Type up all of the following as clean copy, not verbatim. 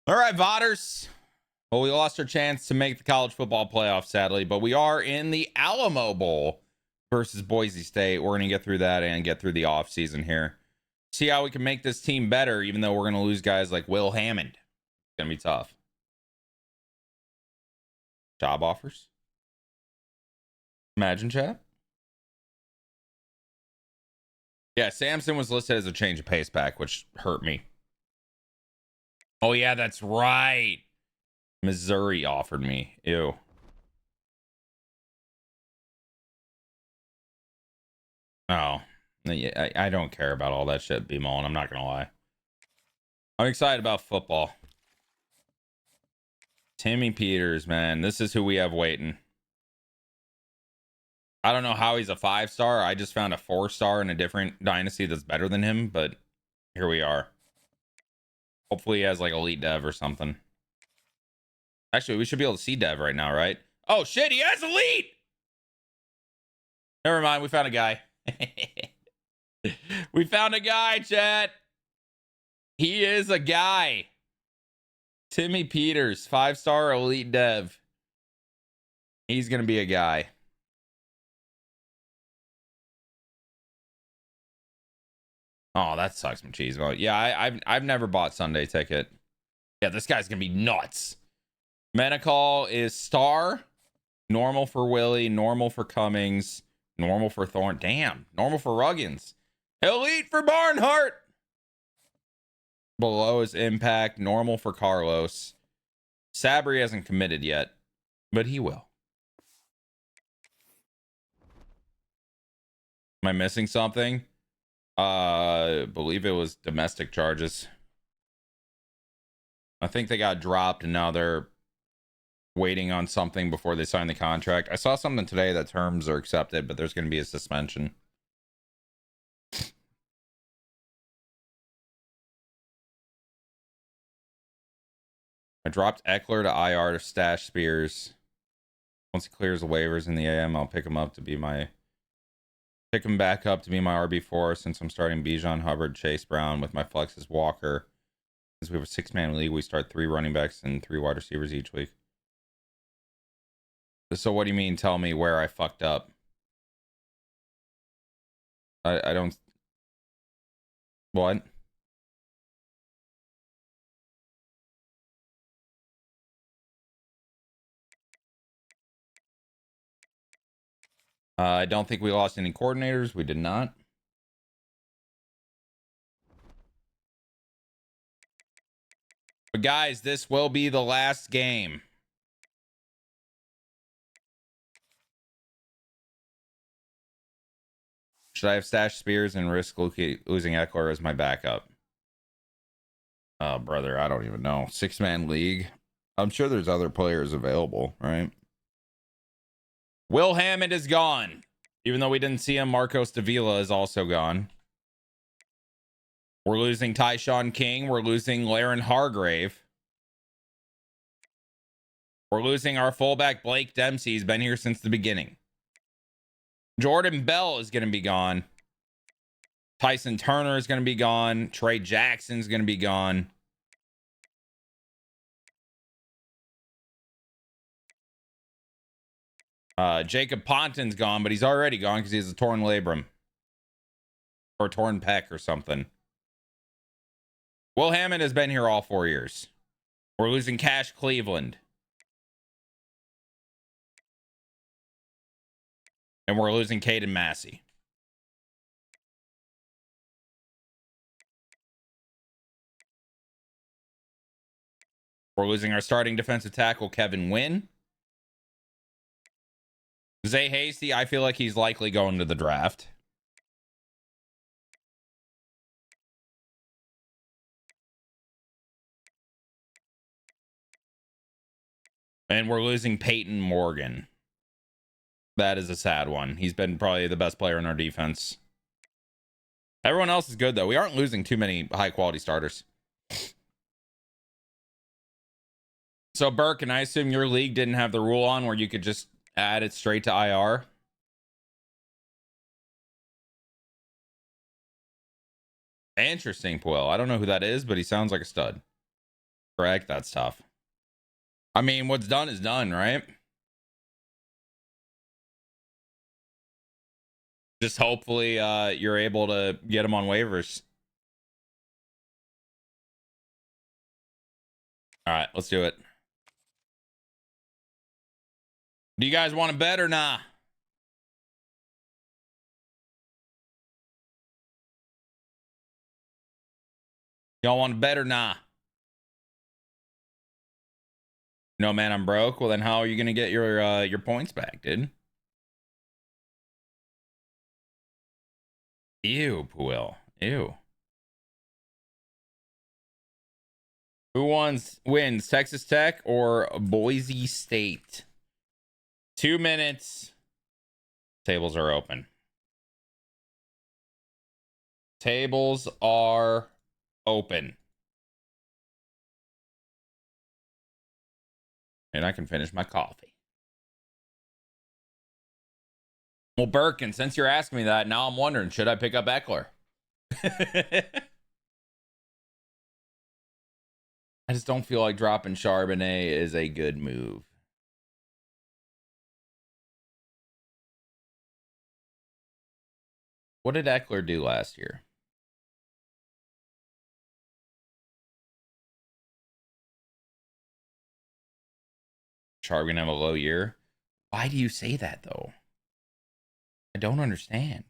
All right, Vodders. Well, we lost our chance to make the college football playoff, sadly, but we are in the Alamo Bowl versus Boise State. We're going to get through that and get through the offseason here. See how we can make this team better, even though we're going to lose guys like Will Hammond. It's going to be tough. Job offers? Imagine, chat. Yeah, Samson was listed as a change of pace pack, which hurt me. Oh, yeah, that's right. Missouri offered me. Ew. Oh, I don't care about all that shit, B-Mullen. I'm not going to lie. I'm excited about football. Timmy Peters, man. This is who we have waiting. I don't know how he's a 5-star. I just found a 4-star in a different dynasty that's better than him, but here we are. Hopefully he has like elite dev or something. Actually, we should be able to see dev right now, right? Oh shit, he has elite! Never mind, we found a guy. We found a guy, chat. He is a guy. Timmy Peters, 5-star elite dev. He's gonna be a guy. Oh, that sucks, Machismo. Yeah, I've never bought Sunday ticket. Yeah, this guy's gonna be nuts. Menacall is star, normal for Willie, normal for Cummings, normal for Thorne. Damn, normal for Ruggins. Elite for Barnhart. Below is impact, normal for Carlos. Sabri hasn't committed yet, but he will. Am I missing something? Believe it was domestic charges. I think they got dropped and now they're waiting on something before they sign the contract. I saw something today that terms are accepted, but there's going to be a suspension. I dropped Eckler to IR to stash Spears. Once he clears the waivers in the AM, I'll pick him up to be my pick him back up to be my RB4 since I'm starting Bijan, Hubbard, Chase Brown with my flexes Walker. Since we have a 6-man league, we start 3 running backs and 3 wide receivers each week. So what do you mean tell me where I fucked up? I don't. What? I don't think we lost any coordinators. We did not. But guys, this will be the last game. Should I have stashed Spears and risk losing Eckler as my backup? Oh, brother, I don't even know. 6-man league. I'm sure there's other players available, right? Will Hammond is gone. Even though we didn't see him, Marcos Davila is also gone. We're losing Tyshawn King. We're losing Laren Hargrave. We're losing our fullback, Blake Dempsey. He's been here since the beginning. Jordan Bell is going to be gone. Tyson Turner is going to be gone. Trey Jackson's going to be gone. Jacob Ponton's gone, but he's already gone because he has a torn labrum. Or torn pec or something. Will Hammond has been here all 4 years. We're losing Cash Cleveland. And we're losing Caden Massey. We're losing our starting defensive tackle, Kevin Wynn. Zay Hasty, I feel like he's likely going to the draft. And we're losing Peyton Morgan. That is a sad one. He's been probably the best player in our defense. Everyone else is good, though. We aren't losing too many high-quality starters. So, Burke, and I assume your league didn't have the rule on where you could just add it straight to IR? Interesting, Puel. I don't know who that is, but he sounds like a stud. Correct. That's tough. I mean, what's done is done, right? Just hopefully you're able to get him on waivers. All right, let's do it. Do you guys want to bet or nah? Y'all want to bet or nah? No, man, I'm broke. Well, then how are you gonna get your points back, dude? Ew, Puel. Ew. Who wins, Texas Tech or Boise State? 2 minutes. Tables are open. Tables are open. And I can finish my coffee. Well, Birkin, since you're asking me that, now I'm wondering, should I pick up Eckler? I just don't feel like dropping Charbonnet is a good move. What did Eckler do last year? Char gonna have a low year. Why do you say that though? I don't understand.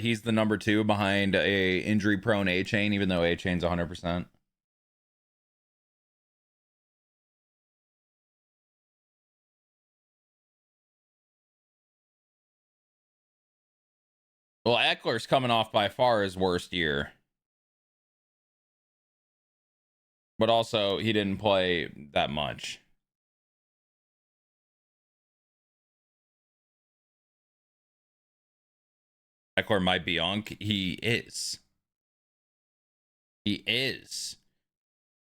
He's the number 2 behind a injury prone A chain, even though A chain's 100%. Well, Eckler's coming off by far his worst year. But also, he didn't play that much. Eckler might be Unk. He is. He is.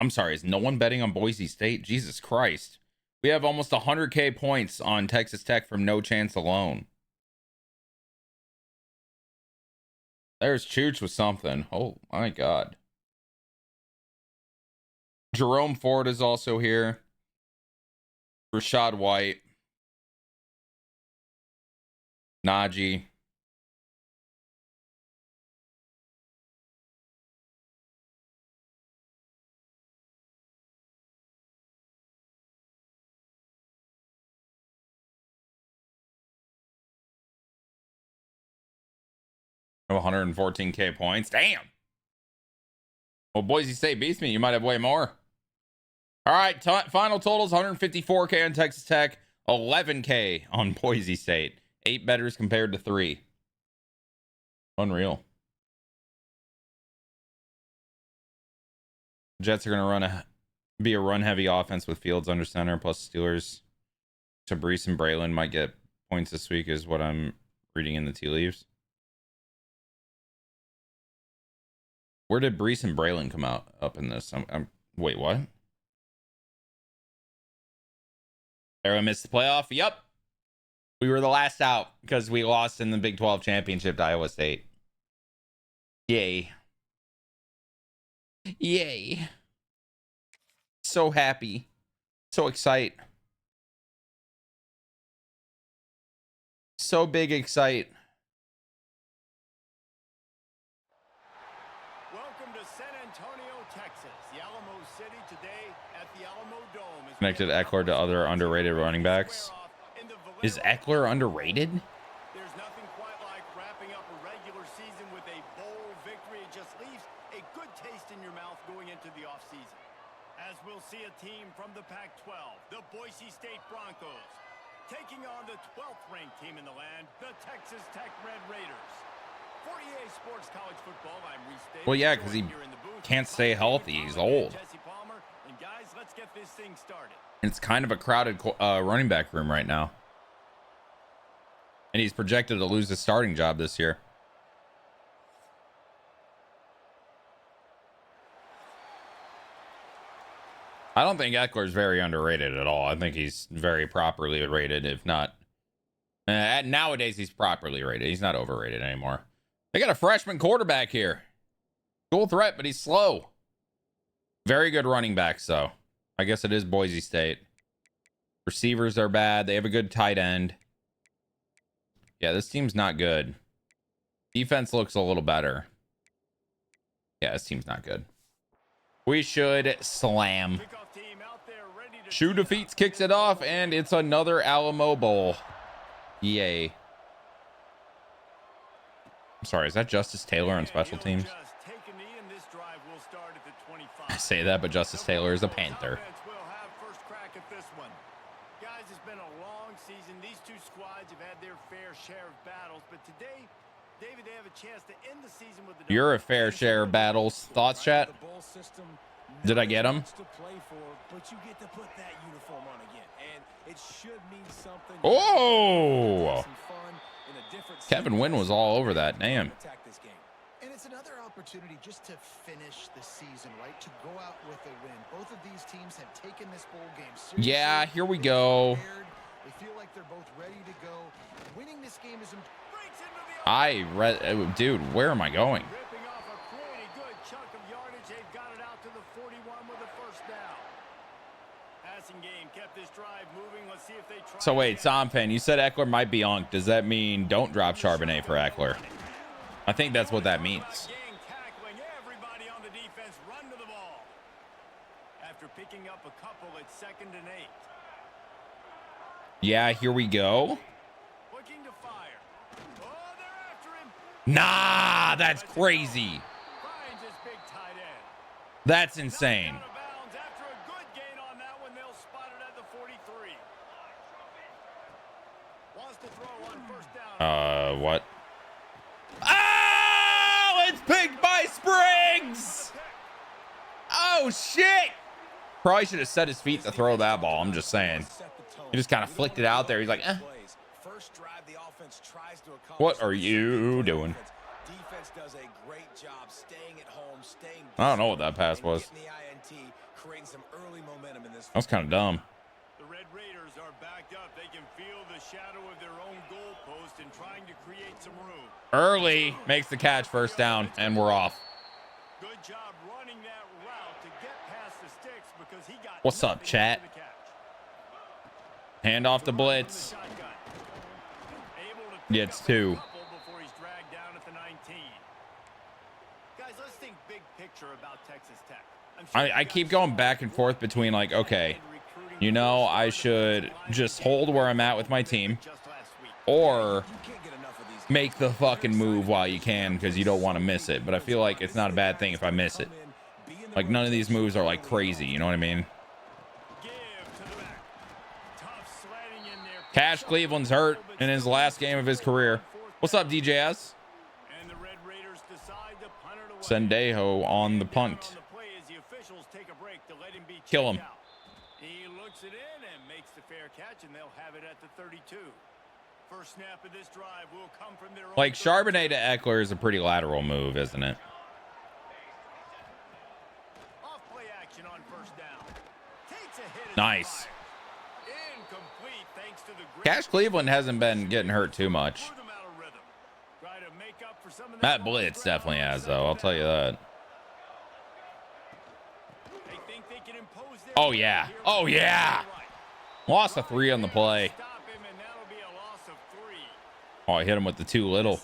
I'm sorry, is no one betting on Boise State? Jesus Christ. We have almost 100K points on Texas Tech from no chance alone. There's Chooch with something. Oh, my God. Jerome Ford is also here. Rashad White. Najee. Oh, 114K points. Damn. Well, Boise State beats me. You might have way more. All right. Final totals 154K on Texas Tech, 11K on Boise State. 8 bettors compared to 3. Unreal. Jets are going to be a run heavy offense with Fields under center, plus Steelers. So Brees and Braylon might get points this week, is what I'm reading in the tea leaves. Where did Brees and Braylon come out up in this? Wait, what? Arrow missed the playoff. Yep. We were the last out because we lost in the Big 12 championship to Iowa State. Yay. Yay. So happy. So excite. So big excite. Welcome to San Antonio, Texas. The Alamo City today at the Alamo Dome. Connected Eckler to other underrated running backs. Is Eckler underrated? There's nothing quite like wrapping up a regular season with a bowl victory. It just leaves a good taste in your mouth going into the offseason. As we'll see a team from the Pac-12, the Boise State Broncos, taking on the 12th ranked team in the land, the Texas Tech Red Raiders. For EA Sports College Football, I'm Reese Davis. Well, yeah, because he can't stay healthy. He's old. And guys, let's get this thing started. It's kind of a crowded running back room right now. And he's projected to lose his starting job this year. I don't think Eckler's very underrated at all. I think he's very properly rated, if not. Nowadays, he's properly rated. He's not overrated anymore. They got a freshman quarterback here. Dual threat, but he's slow. Very good running backs, though. I guess it is Boise State. Receivers are bad. They have a good tight end. Yeah, this team's not good. Defense looks a little better. Yeah, this team's not good. We should slam. Shoe defeats kicks it off, and it's another Alamo Bowl. Yay. I'm sorry, is that Justice Taylor on special teams? I say that, but Justice Taylor is a Panther. Guys, it's been a long season. These two squads have had their fair share of battles, but today, David, they have a chance to end the season with the You're a fair share of battles. Thoughts, chat? Did I get him? Oh! Kevin Wynn was all over that. Damn. And it's another opportunity just to finish the season, right? To go out with a win. Both of these teams have taken this bowl game seriously. Yeah, here we go. They feel like they're both ready to go. Winning this game is important. Dude, where am I going? Ripping off a pretty good chunk of yardage. They've got it out to the 41 with a first down. Passing game kept this drive moving. Let's see if they try. So wait, Sompan, you said Eckler might be onked. Does that mean don't drop Charbonnet for Eckler? I think that's what that means. Tackling everybody on the defense, run to the ball. After picking up a couple, it's 2nd and 8. Yeah, here we go. Looking to fire. Oh, they're after him. Nah, that's crazy. Finds his big tight end. That's insane. Out of bounds after a good gain on that one. They'll spot it at the 43. Wants to throw on first down. What? Oh, it's picked by Spriggs. Oh, shit. Probably should have set his feet to throw that ball. I'm just saying. He just kind of flicked it out there. He's like, eh. What are you doing? I don't know what that pass was. That was kind of dumb. The Red Raiders are backed up. They can feel the shadow of their own goalpost and trying to create some room. Early makes the catch, first down, and we're off. Good job running that route to get past the sticks because he got. What's up, chat? Hand off the blitz. Yeah, it's 2. Before he's dragged down at the 19. Guys, let's think big picture about Texas Tech. I keep going back and forth between like, okay, you know, I should just hold where I'm at with my team, or make the fucking move while you can because you don't want to miss it. But I feel like it's not a bad thing if I miss it. Like, none of these moves are like crazy, you know what I mean? Cash Cleveland's hurt in his last game of his career. What's up, DJS? Sendejo on the punt. Kill him. He looks it in and makes the fair catch, and they'll have it at the 32. First snap of this drive will come from their own. Like, Charbonnet to Eckler is a pretty lateral move, isn't it? Off play action on first down. Takes a hit. Nice. Incomplete thanks to the Cash Cleveland hasn't been getting hurt too much. That blitz definitely has, though. I'll tell you that. Oh, yeah. Oh, yeah. Lost a 3 on the play. Oh, I hit him with the too little.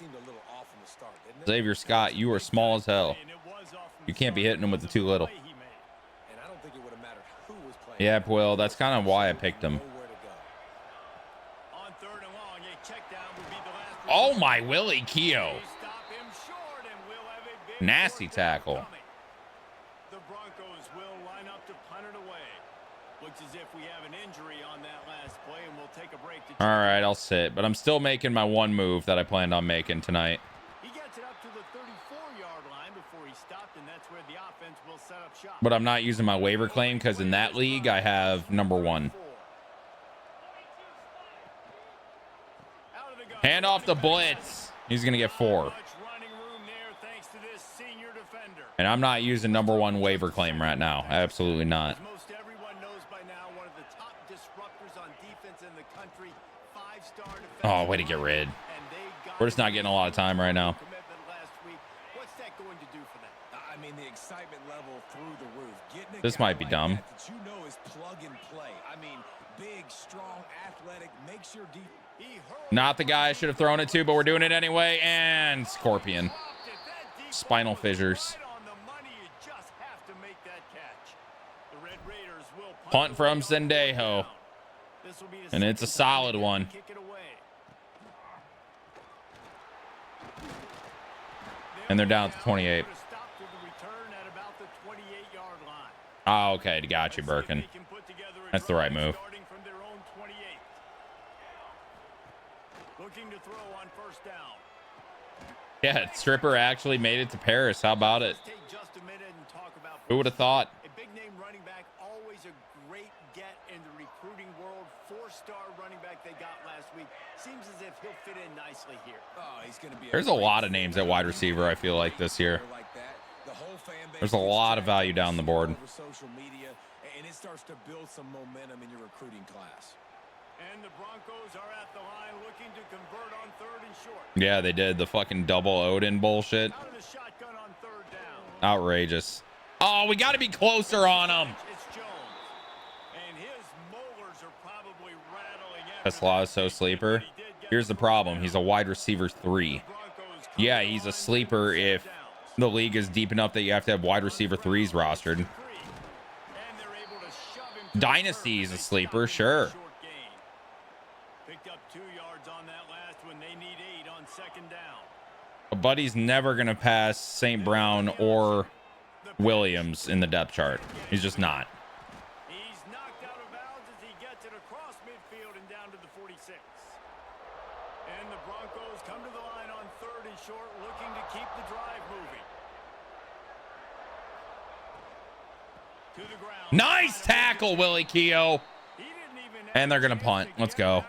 Xavier Scott, you are small as hell. You can't be hitting him with the too little. Yeah, well, that's kind of why I picked him. Oh, my Willie Keough. Nasty tackle. The Broncos will line up to punt it away. Looks as if we have an injury on that last play, and we'll take a break. All right, I'll sit, but I'm still making my one move that I planned on making tonight. He gets it up to the 34-yard line before he stopped, and that's where the offense will set up shop. But I'm not using my waiver claim because in that league I have number 1. Hand off the blitz. He's gonna get 4. And I'm not using number 1 waiver claim right now. Absolutely not. Most everyone knows by now, one of the top disruptors on defense in the country. 5-star defense. Oh, way to get rid. We're just not getting a lot of time right now. What's that going to do for them? I mean, excitement level through the roof. Getting a This guy might be like dumb. that you know is plug and play. I mean, big, strong, athletic, makes your defense. Not the guy I should have thrown it to, but we're doing it anyway. And Scorpion. Spinal fissures. Punt from Sendejo. And it's a solid one. And they're down to 28. Oh, okay. Got you, Birkin. That's the right move. Looking to throw on first down. Yeah, Stripper actually made it to Paris. How about it? Take just a minute and talk about Who would have thought? a big name running back, always a great get in the recruiting world. 4-star running back they got last week. Seems as if he'll fit in nicely here. Oh, he's going to be. There's a lot of names at wide receiver, I feel like, this year. There's a lot of value down the board. Social media, and it starts to build some momentum in your recruiting class. And the Broncos are at the line looking to convert on 3rd and short. Yeah, they did the fucking double Odin bullshit. Out of the shotgun on 3rd down. Outrageous. Oh, we got to be closer on him. It's Jones. And his molars are probably rattling. Tesla is so sleeper. Here's the problem. He's a wide receiver 3. Yeah, he's a sleeper if the league is deep enough that you have to have wide receiver 3s rostered. Dynasty is a sleeper, sure. Picked up 2 yards on that last one. They need 8 on 2nd down. But Buddy's never going to pass St. Brown or Williams in the depth chart. He's just not. He's knocked out of bounds as he gets it across midfield and down to the 46. And the Broncos come to the line on 3rd and short, looking to keep the drive moving. To the ground. Nice tackle, Willie Keough. And they're going to punt. Let's go.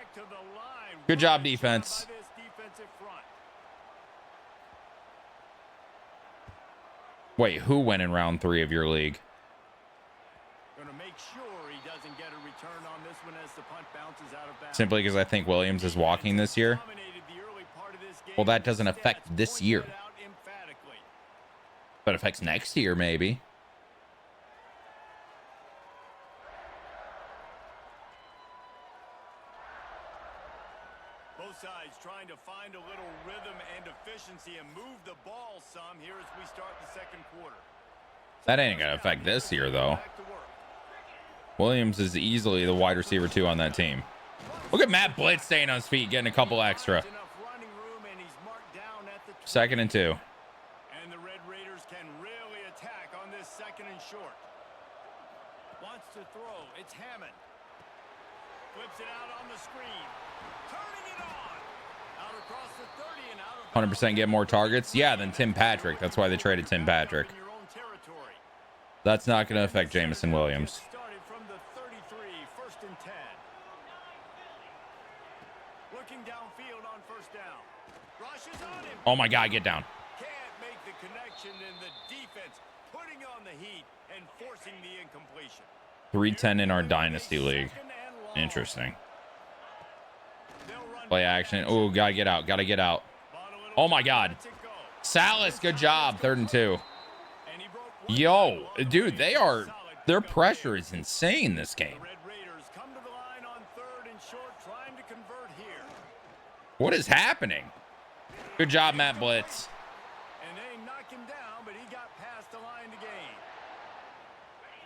Good job, defense. Wait, who went in round 3 of your league? Gonna make sure he doesn't get a return on this one as the punt bounces out of bounds. Simply because I think Williams is walking this year. Well, that doesn't affect this year. But affects next year, maybe. Both sides trying to find a little rhythm and efficiency and move the ball some here as we start the 2nd quarter. That ain't going to affect this year, though. Williams is easily the wide receiver 2 on that team. Look at Matt Blitz staying on his feet, getting a couple extra. 2nd and 2. And the Red Raiders can really attack on this 2nd and short. Wants to throw. It's Hammond. Flips it out on the screen. Turning it on. Out across the 30 and out of 100% get more targets. Yeah, than Tim Patrick. That's why they traded Tim Patrick. That's not going to affect Jameson Williams. Started from the 33, 1st and 10. Looking downfield on 1st down. Rushes on him. Oh my God, get down. Can't make the connection, and the defense putting on the heat and forcing the incompletion. 310 in our Dynasty League. Interesting. Play action. Oh, gotta get out. Gotta get out. Oh my God. Salas, good job. 3rd and 2. Yo, dude, their pressure is insane this game. What is happening? Good job, Matt Blitz. And they knock him down, but he got past the line to gain.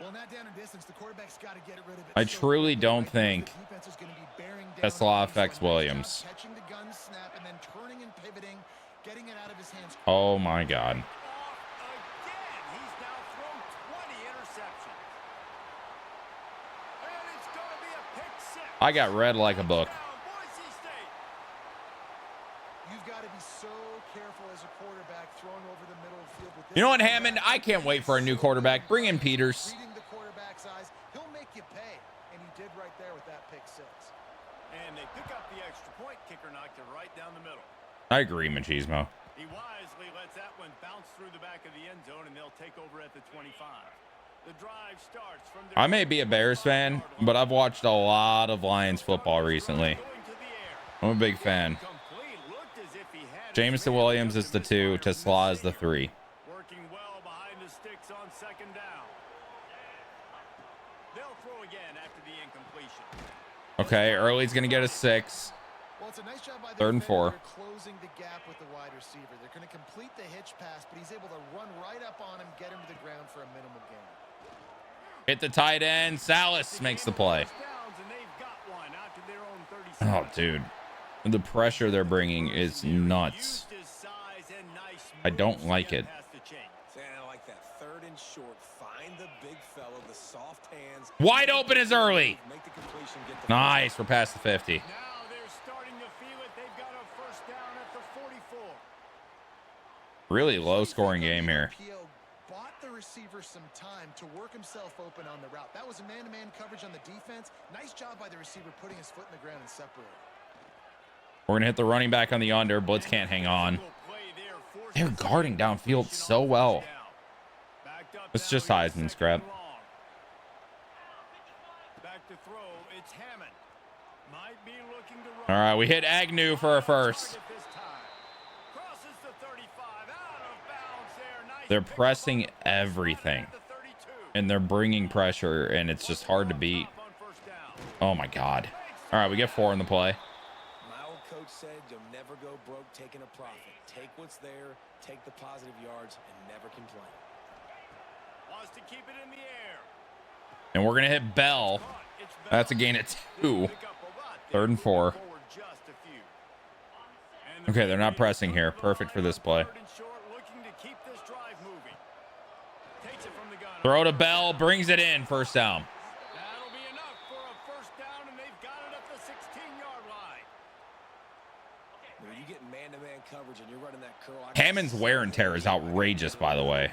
Well, not down in distance, the quarterback's got to get rid of it. I truly don't think Tesla affects Williams. Catching the gun snap and then turning and pivoting, getting it out of his hands. Oh my God. Again, he's now thrown 20 interceptions. And it's going to be a pick 6. I got read like a book. Boise State. You've got to be so careful as a quarterback throwing over the middle of the field. With You know what, Hammond? I can't wait for a new quarterback. Bring in Peters. Reading the quarterback's eyes, he'll make you pay, and he did right there with that pick 6. And they pick up the extra point. Kicker knocked it right down the middle. I agree, Machismo. He wisely lets that one bounce through the back of the end zone, and they'll take over at the 25. The drive starts from I may be a Bears fan, but I've watched a lot of Lions football recently. I'm a big fan. Jameson Williams is the 2. Tesla is the 3. Working well behind the sticks on second down. They'll throw again after the incompletion. Okay, Early's going to get a 6. Well, it's a nice job by the 3rd and 4. defender closing the gap with the wide receiver. They're going to complete the hitch pass, but he's able to run right up on him, get him to the ground for a minimal gain. Hit the tight end. Salas makes the play. Oh, dude. The pressure they're bringing is nuts. I don't like it. I like that. 3rd and short. Find the big fella, the soft hands. Wide open is Early. Make the completion, get the Nice. We're past the 50. Now they're starting to feel it. They've got a first down at the 44. Really low scoring game here. Bought the receiver some time to work himself open on the route. That was a man-to-man coverage on the defense. Nice job by the receiver putting his foot in the ground and separating. We're going to hit the running back on the under. Blitz can't hang on. They're guarding downfield so well. It's just Heisman's crap. Back to throw. It's Hammond. Might be looking to run. All right, we hit Agnew for a first. Crosses the 35. Out of bounds there. Nice. They're pressing everything, and they're bringing pressure, and it's just hard to beat. Oh, my God. All right, we get 4 in the play. My old coach said you'll never go broke taking a profit. Take what's there, take the positive yards, and never complain. Wants to keep it in the air. And we're going to hit Bell. That's a gain of 2. 3rd and 4. Okay, they're not pressing here. Perfect for this play. Throw to Bell, brings it in. First down. That'll be enough for a first down, and they've got it at the 16-yard line. When you get man-to-man coverage and you're running that curl, Hammond's wear and tear is outrageous, by the way.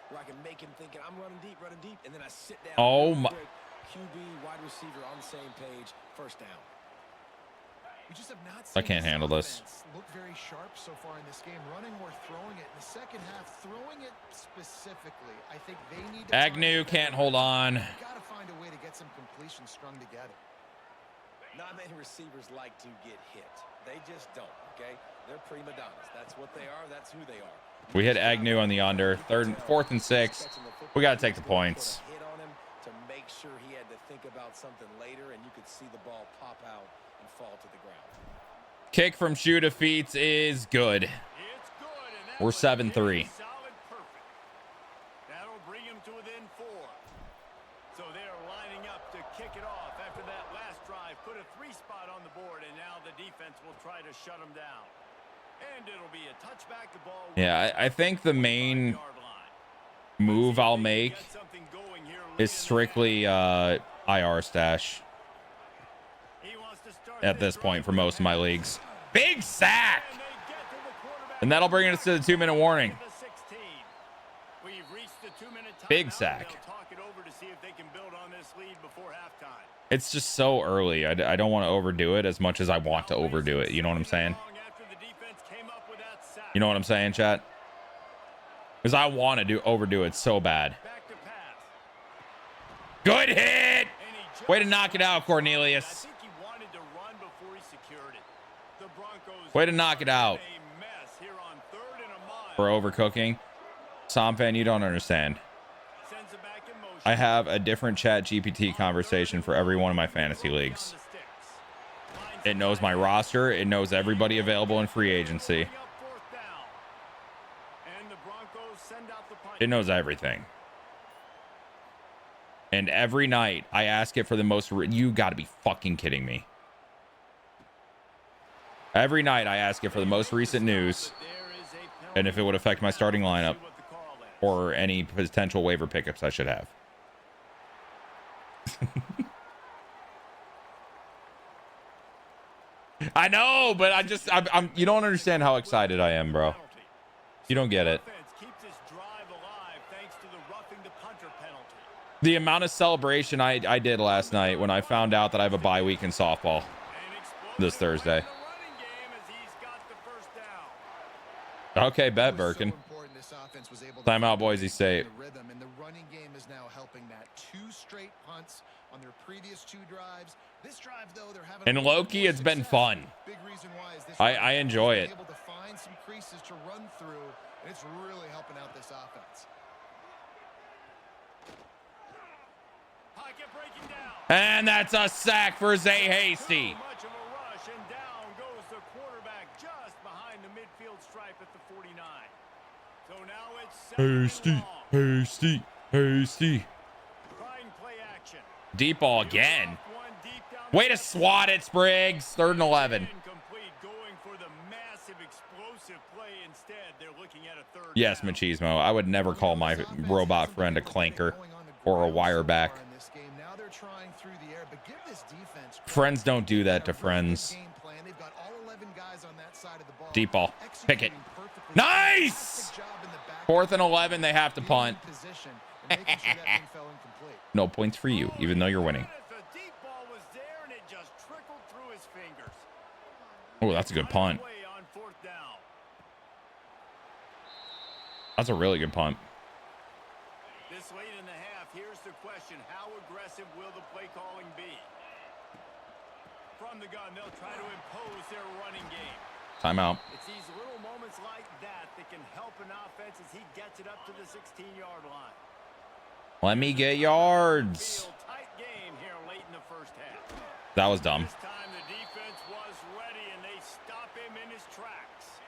Where I can make him thinking I'm running deep, and then I sit down. Oh my! QB, wide receiver on the same page. First down. We just have not I can't handle this. Look very sharp so far in this game, running or throwing it. In the second half, throwing it specifically, I think they need to. Agnew can't hold on. Got to find a way to get some completion strung together. Not many receivers like to get hit. They just don't. Okay, they're prima donnas. That's what they are. That's who they are. We hit Agnew on the under. 4th and 6. We got to take the points. Hit on him to make sure he had to think about something later, and you could see the ball pop out and fall to the ground. Kick from shoe to feet is good. It's good, and We're 7-3. solid perfect. That'll bring him to within 4. So they're lining up to kick it off after that last drive. Put a 3 spot on the board, and now the defense will try to shut them down. And it'll be a touchback. The ball. Yeah, I think the main move I'll make is strictly IR stash at this point for most of my leagues. Big sack! And that'll bring us to the 2-minute warning. Big sack. It's just so early. I don't want to overdo it as much as I want to overdo it. You know what I'm saying? You know what I'm saying, chat? Because I want to overdo it so bad. Good hit! Way to knock it out, Cornelius. Way to knock it out. We're overcooking. Somfan, you don't understand. I have a different chat GPT conversation for every one of my fantasy leagues. It knows my roster. It knows everybody available in free agency. It knows everything. And every night I ask it for the most. You got to be fucking kidding me. Every night I ask it for the most recent news and if it would affect my starting lineup or any potential waiver pickups I should have. I know, but I'm you don't understand how excited I am, bro. You don't get it. The amount of celebration I did last night when I found out that I have a bye week in softball this Thursday. Okay, bet, Birkin. Timeout, Boise State. And the running game is now helping that. 2 straight punts on their previous 2 drives. This drive, though, they're having. And Loki, it's been fun. Big reason why is this I enjoy it. able to find some creases to run through, and it's really helping out this offense. it breaking down. And that's a sack for Zay Hasty. Too much of a rush, and down goes the quarterback just behind the midfield stripe at the 49. So now it's second and long. Hasty. Trying play action. Deep ball again. One deep down the Way to swat it, Spriggs. 3rd and 11. incomplete, going for the massive explosive play instead. They're looking at a third Yes, down. Machismo. I would never call my robot friend a clanker or a wire back. Now they're trying through the air, but give this defense Friends don't do that to friends. game plan. They've got all 11 guys on that side of the ball. Deep ball. Pick it. Executing perfectly. Nice! Fantastic job in the back. 4th and 11. They have to punt. Position and making sure that thing fell incomplete. No points for you, even though you're winning. The deep ball was there, and it just trickled through his fingers. Oh, that's a good punt. Away on 4th down. That's a really good punt. This late in the half, here's the question. How aggressive will the play calling be? From the gun, they'll try to impose their running game. Timeout. It's these little moments like that that can help an offense as he gets it up to the 16-yard line. Let me get yards. Field tight game here late in the first half. That was dumb. This time the defense was ready, and they stop him in his tracks.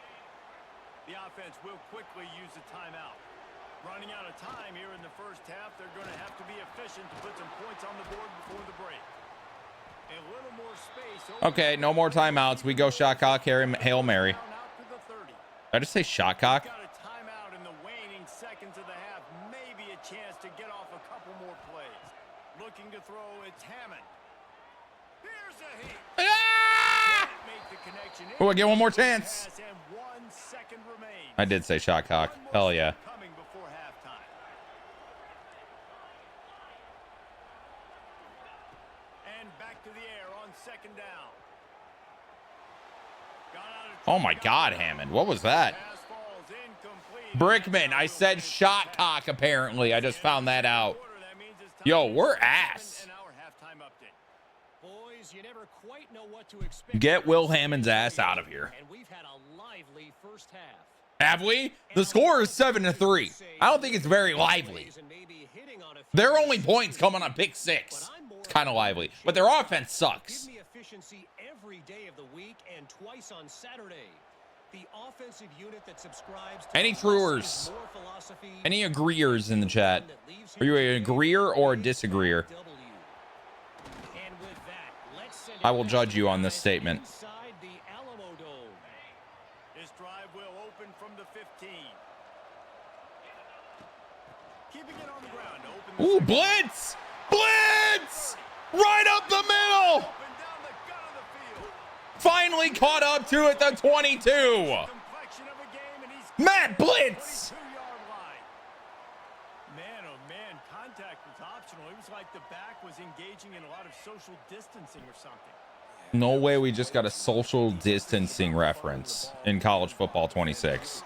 The offense will quickly use a timeout. Running out of time here in the first half, they're going to have to be efficient to put some points on the board before the break. A little more space. Okay, no more timeouts. We go shot cock, Hail Mary. Out to the 30. Did I just say shot cock? Got a timeout in the waning seconds of the half. Maybe a chance to get off a couple more plays. Looking to throw, it's Hammond. Here's a heat. Ah! Make the connection. Oh, I get one more chance. Pass, and 1 second remains. I did say shot cock. One more Hell yeah. second coming before halftime. And back to the air on 2nd down. Got out of Oh my God, Hammond. What was that? pass falls incomplete. Brickman, I said shot cock apparently. I just found that out. Yo, we're ass. And our halftime update. Boys, you never quite know what to expect. Get Will Hammond's ass out of here. And we've had a lively first half. Have we? The score is 7-3. I don't think it's very lively. Their only points coming on pick 6. It's kind of lively, but their offense sucks. Give me efficiency every day of the week and twice on Saturday. The offensive unit that subscribes to Any truers? Any agreeers in the chat? Are you an agreeer or a disagreeer? I will judge you on this statement. This drive will open from the 15. Keeping it on the ground. Open the Ooh, second. blitz! Blitz! Right up the middle! Up and down the gut of the field. Finally caught up to it, the 22. Complexion of a game, and he's Matt Blitz! 32-yard line. Man, oh man, contact was optional. It was like the back was engaging in a lot of social distancing or something. No way we just got a social distancing reference in college football 26.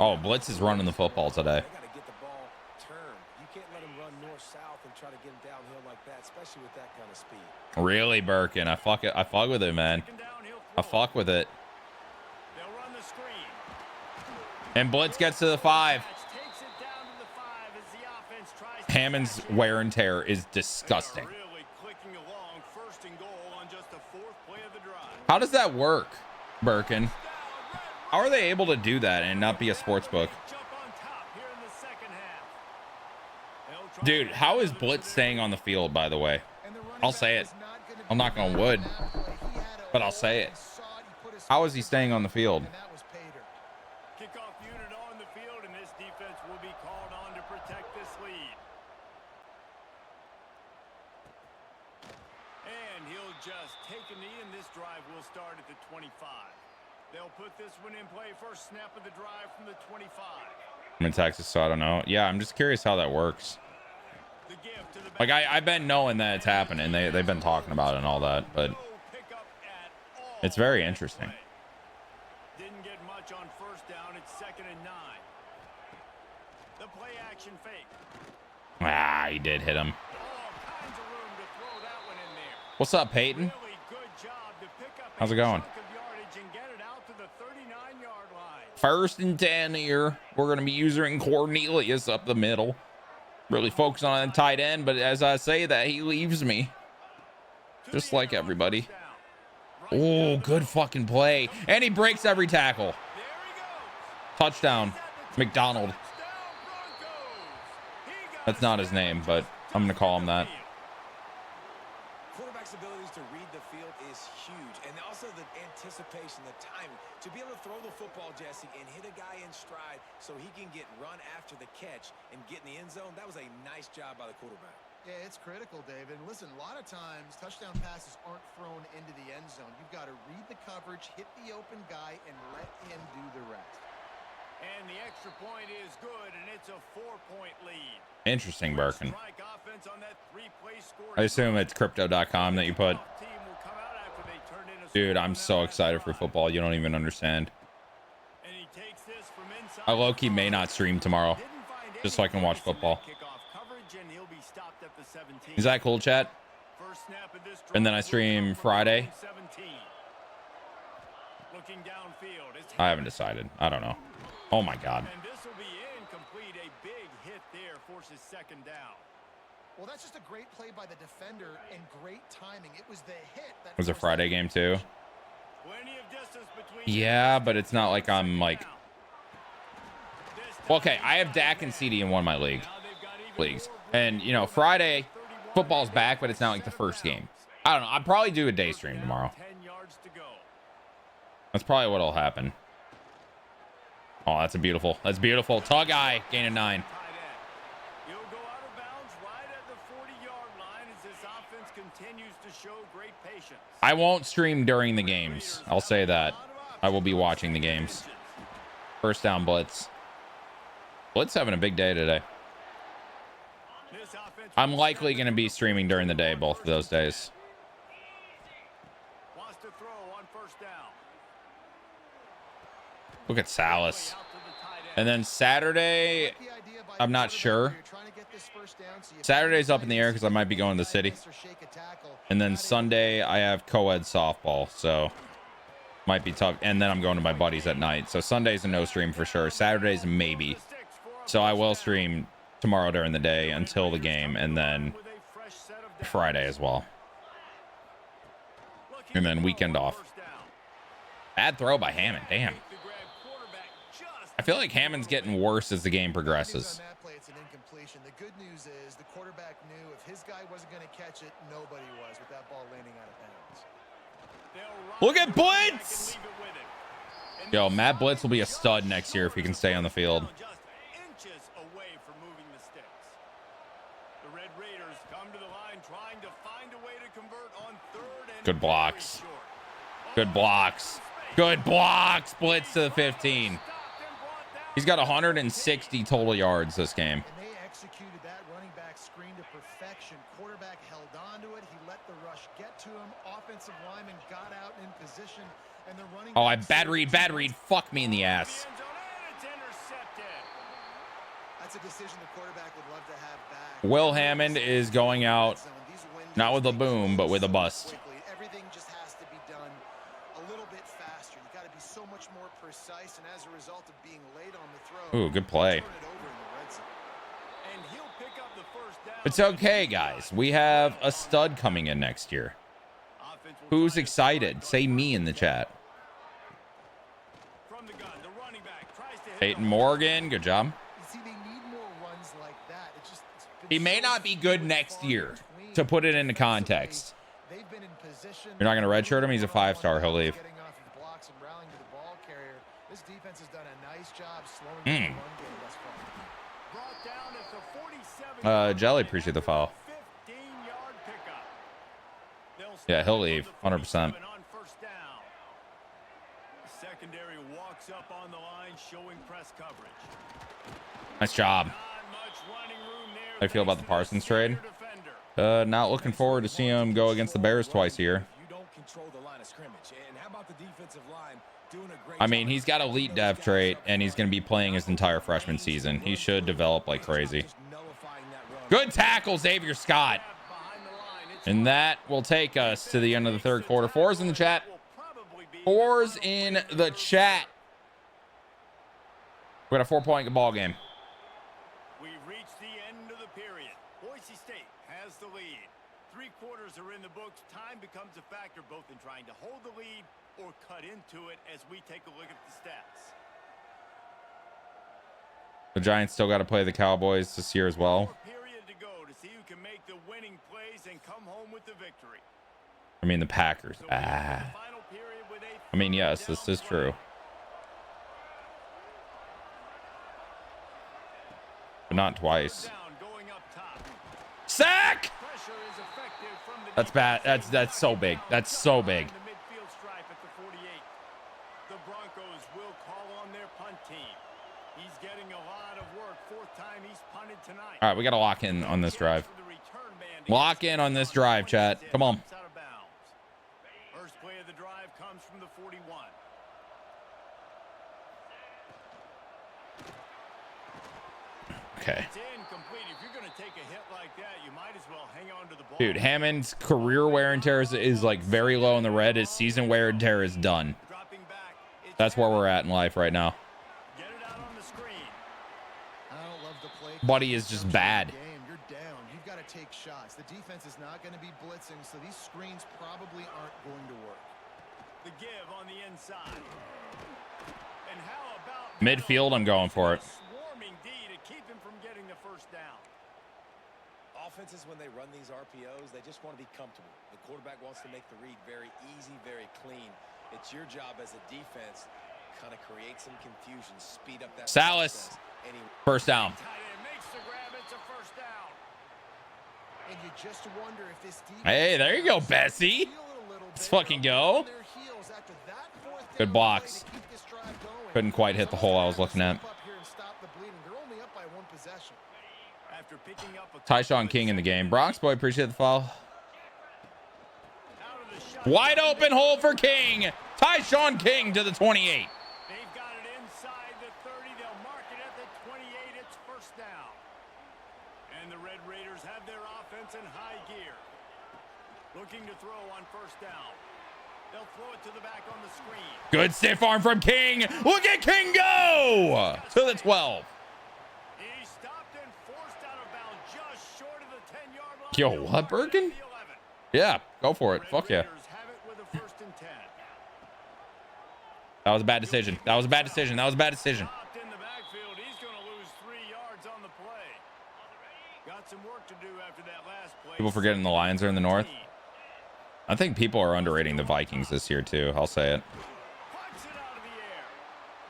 Oh, Blitz is running the football today. They got to get the ball turned. You can't let him run north-south and try to get him downhill like that, especially with that kind of speed. Really, Birkin. I fuck with it, man. Second down, he'll I throw. fuck with it. They'll run the screen. And Blitz gets to the 5. Takes it down to the 5 as the offense tries to Hammond's catch it. wear and tear is disgusting. Really clicking along, 1st and goal on just the 4th play of the drive. How does that work, Birkin? How are they able to do that and not be a sports book? Jump on top here in the second half. They'll try Dude, to how get is to the Blitz 30. staying on the field, by the way? And the running I'll say back it. was not gonna I'm be not going able wood, to that play. He had a but I'll say it. hole and saw it. He put his How is foot he staying on the field? and that was pay dirt. Kickoff unit on the field, and this defense will be called on to protect this lead. And he'll just take a knee, and this drive will start at the 25. They'll put this one in play. First snap of the drive from the 25. I'm in Texas, so I don't know. Yeah, I'm just curious how that works. The gift to the Like, back. I've been knowing that it's happening. They've been talking about it and all that, but No pickup at all. it's very interesting. Didn't get much on 1st down. It's 2nd and 9. The play action fake. Ah, he did hit him. All kinds of room to throw that one in there. What's up, Peyton? Really good job to pick up How's a it going? chunk of yardage and get it out to the 39-yard line. 1st and 10 here. We're going to be using Cornelius up the middle. Really focus on a tight end, but as I say that, he leaves me. Just like everybody. Oh, good fucking play. And he breaks every tackle. Touchdown. McDonald. That's not his name, but I'm going to call him that. Quarterback's abilities to read the field is huge. And also the anticipation, the timing. To be able to throw the football, Jesse, and hit a guy in stride so he can get run after the catch and get in the end zone, that was a nice job by the quarterback. Yeah, it's critical, David. And listen, a lot of times touchdown passes aren't thrown into the end zone. You've got to read the coverage, hit the open guy, and let him do the rest. And the extra point is good, and it's a 4-point lead. Interesting, Birkin. I assume it's crypto.com that you put. Dude, I'm so excited for football. You don't even understand. I low-key may not stream tomorrow just so I can watch football. Is that cool, chat? And then I stream Friday. I haven't decided. I don't know. Oh my God. And this will be incomplete. A big hit there forces second down. Well, that's just a great play by the defender and great timing. It was the hit that was a Friday game too. Plenty of distance between. Yeah, but it's not like I'm like. Well, okay, I have Dak and CD in one of my leagues, and you know Friday football's back, but it's not like the first game. I don't know. I'll probably do a day stream tomorrow. That's probably what'll happen. Oh, that's beautiful. That's beautiful. Tug eye, gain of 9. He'll go out of bounds right at the 40-yard line as this offense continues to show great patience. I won't stream during the games. I'll say that. I will be watching the games. First down blitz. Blitz having a big day today. I'm likely going to be streaming during the day both of those days. Wants to throw on first down. Look at Salas. And then Saturday, I'm not sure. Saturday's up in the air because I might be going to the city. And then Sunday, I have co-ed softball, so might be tough. And then I'm going to my buddies at night. So Sunday's a no stream for sure. Saturday's maybe. So I will stream tomorrow during the day until the game, and then Friday as well. And then weekend off. Bad throw by Hammond. Damn. I feel like Hammond's getting worse as the game progresses. The good news is the quarterback knew if his guy wasn't going to catch it, nobody was with that ball landing out of bounds. Look at Blitz! Yo, Matt Blitz will be a stud next year if he can stay on the field. Good blocks. Good blocks. Good blocks. Blitz to the 15. He's got 160 total yards this game. And they executed that running back screen to perfection. Quarterback held on to it. He let the rush get to him. Offensive lineman got out in position. And the running Oh, I bad read. Fuck me in the ass. That's a decision the quarterback would love to have back. Will Hammond is going out, not with a boom, but with a bust. Everything just has to be done a little bit faster. You got to be so much more precise, and as a result of being late on the throw, Ooh, good play. It's okay, guys. We have a stud coming in next year. Who's excited? Say me in the chat. Peyton Morgan, good job. He may not be good next year, to put it into context. You're not going to redshirt him? He's a 5-star. He'll leave. Jelly, appreciate the follow. Yeah, he'll leave 100%. Secondary walks up on the line, showing press coverage. Nice job. How do you feel about the Parsons trade? Not looking forward to seeing him go against the Bears twice a year. I mean, he's got elite dev trait, and he's going to be playing his entire freshman season. He should develop like crazy. Good tackle, Xavier Scott. And that will take us to the end of the third quarter. Fours in the chat. Fours in the chat. We got a 4-point ball game. We've reached the end of the period. Boise State has the lead. 3 quarters are in the books. Time becomes a factor both in trying to hold the lead or cut into it as we take a look at the stats. The Giants still got to play the Cowboys this year as well. 4 period to go to see who can make the winning plays and come home with the victory. I mean, the Packers. So we enter the final period with a I mean, yes, third this down is play. true. But not twice. Third down going up top. Sack! Pressure is effective from the That's bad. defense. That's so big. That's so big. The midfield stripe at the 48. The Broncos will call on their punt team. He's getting a lot of work. 4th time he's punted tonight. All right, we got to lock in on this drive. For the return man to Lock get in on this drive, chat. Come on. out of bounds. First play of the drive comes from the 41. Okay. It's incomplete. If you're going to take a hit like that, you might as well hang on to the ball. Dude, Hammond's career wear and tear is like very low in the red. His season wear and tear is done. Dropping back. It's That's where we're at in life right now. Get it out on the screen. I don't love the play. Buddy is just bad. Game. You're down. You've got to take shots. The defense is not going to be blitzing, so these screens probably aren't going to work. The give on the inside. And how about Midfield, I'm going for it. swarming D to keep him from getting the first down. Offenses, when they run these RPOs, they just want to be comfortable. The quarterback wants to make the read very easy, very clean. It's your job as a defense, kind of create some confusion, speed up that Salas. process. And he First down. Tight end makes the grab. It's a first down. And you just wonder if this defense Hey, there you go, Bessie. Let's fucking go. Good blocks. Couldn't quite hit the hole I was looking at. After picking up a Tyshawn King in the game. Bronx boy, appreciate the follow. out of the shot. Wide open hole for King. Tyshawn King to the 28. They've got it inside the 30. They'll mark it at the 28. It's first down. And the Red Raiders have their offense in high gear. Looking to throw on first down. They'll throw it to the back on the screen. Good stiff arm from King. Look at King go to the 12. He stopped and forced out of bounds just short of the 10-yard line. Yo, They'll what, mark it at Birkin? the 11. Yeah, go for it. Red Fuck yeah. Raiders have it with a first and 10. That was a bad decision. That was a bad decision. That was a bad decision. Stopped in the backfield. He's going to lose 3 yards on the play. Got some work to do after that last play. People forgetting the Lions are in the north. I think people are underrating the Vikings this year too. I'll say it. Puts it out of the air.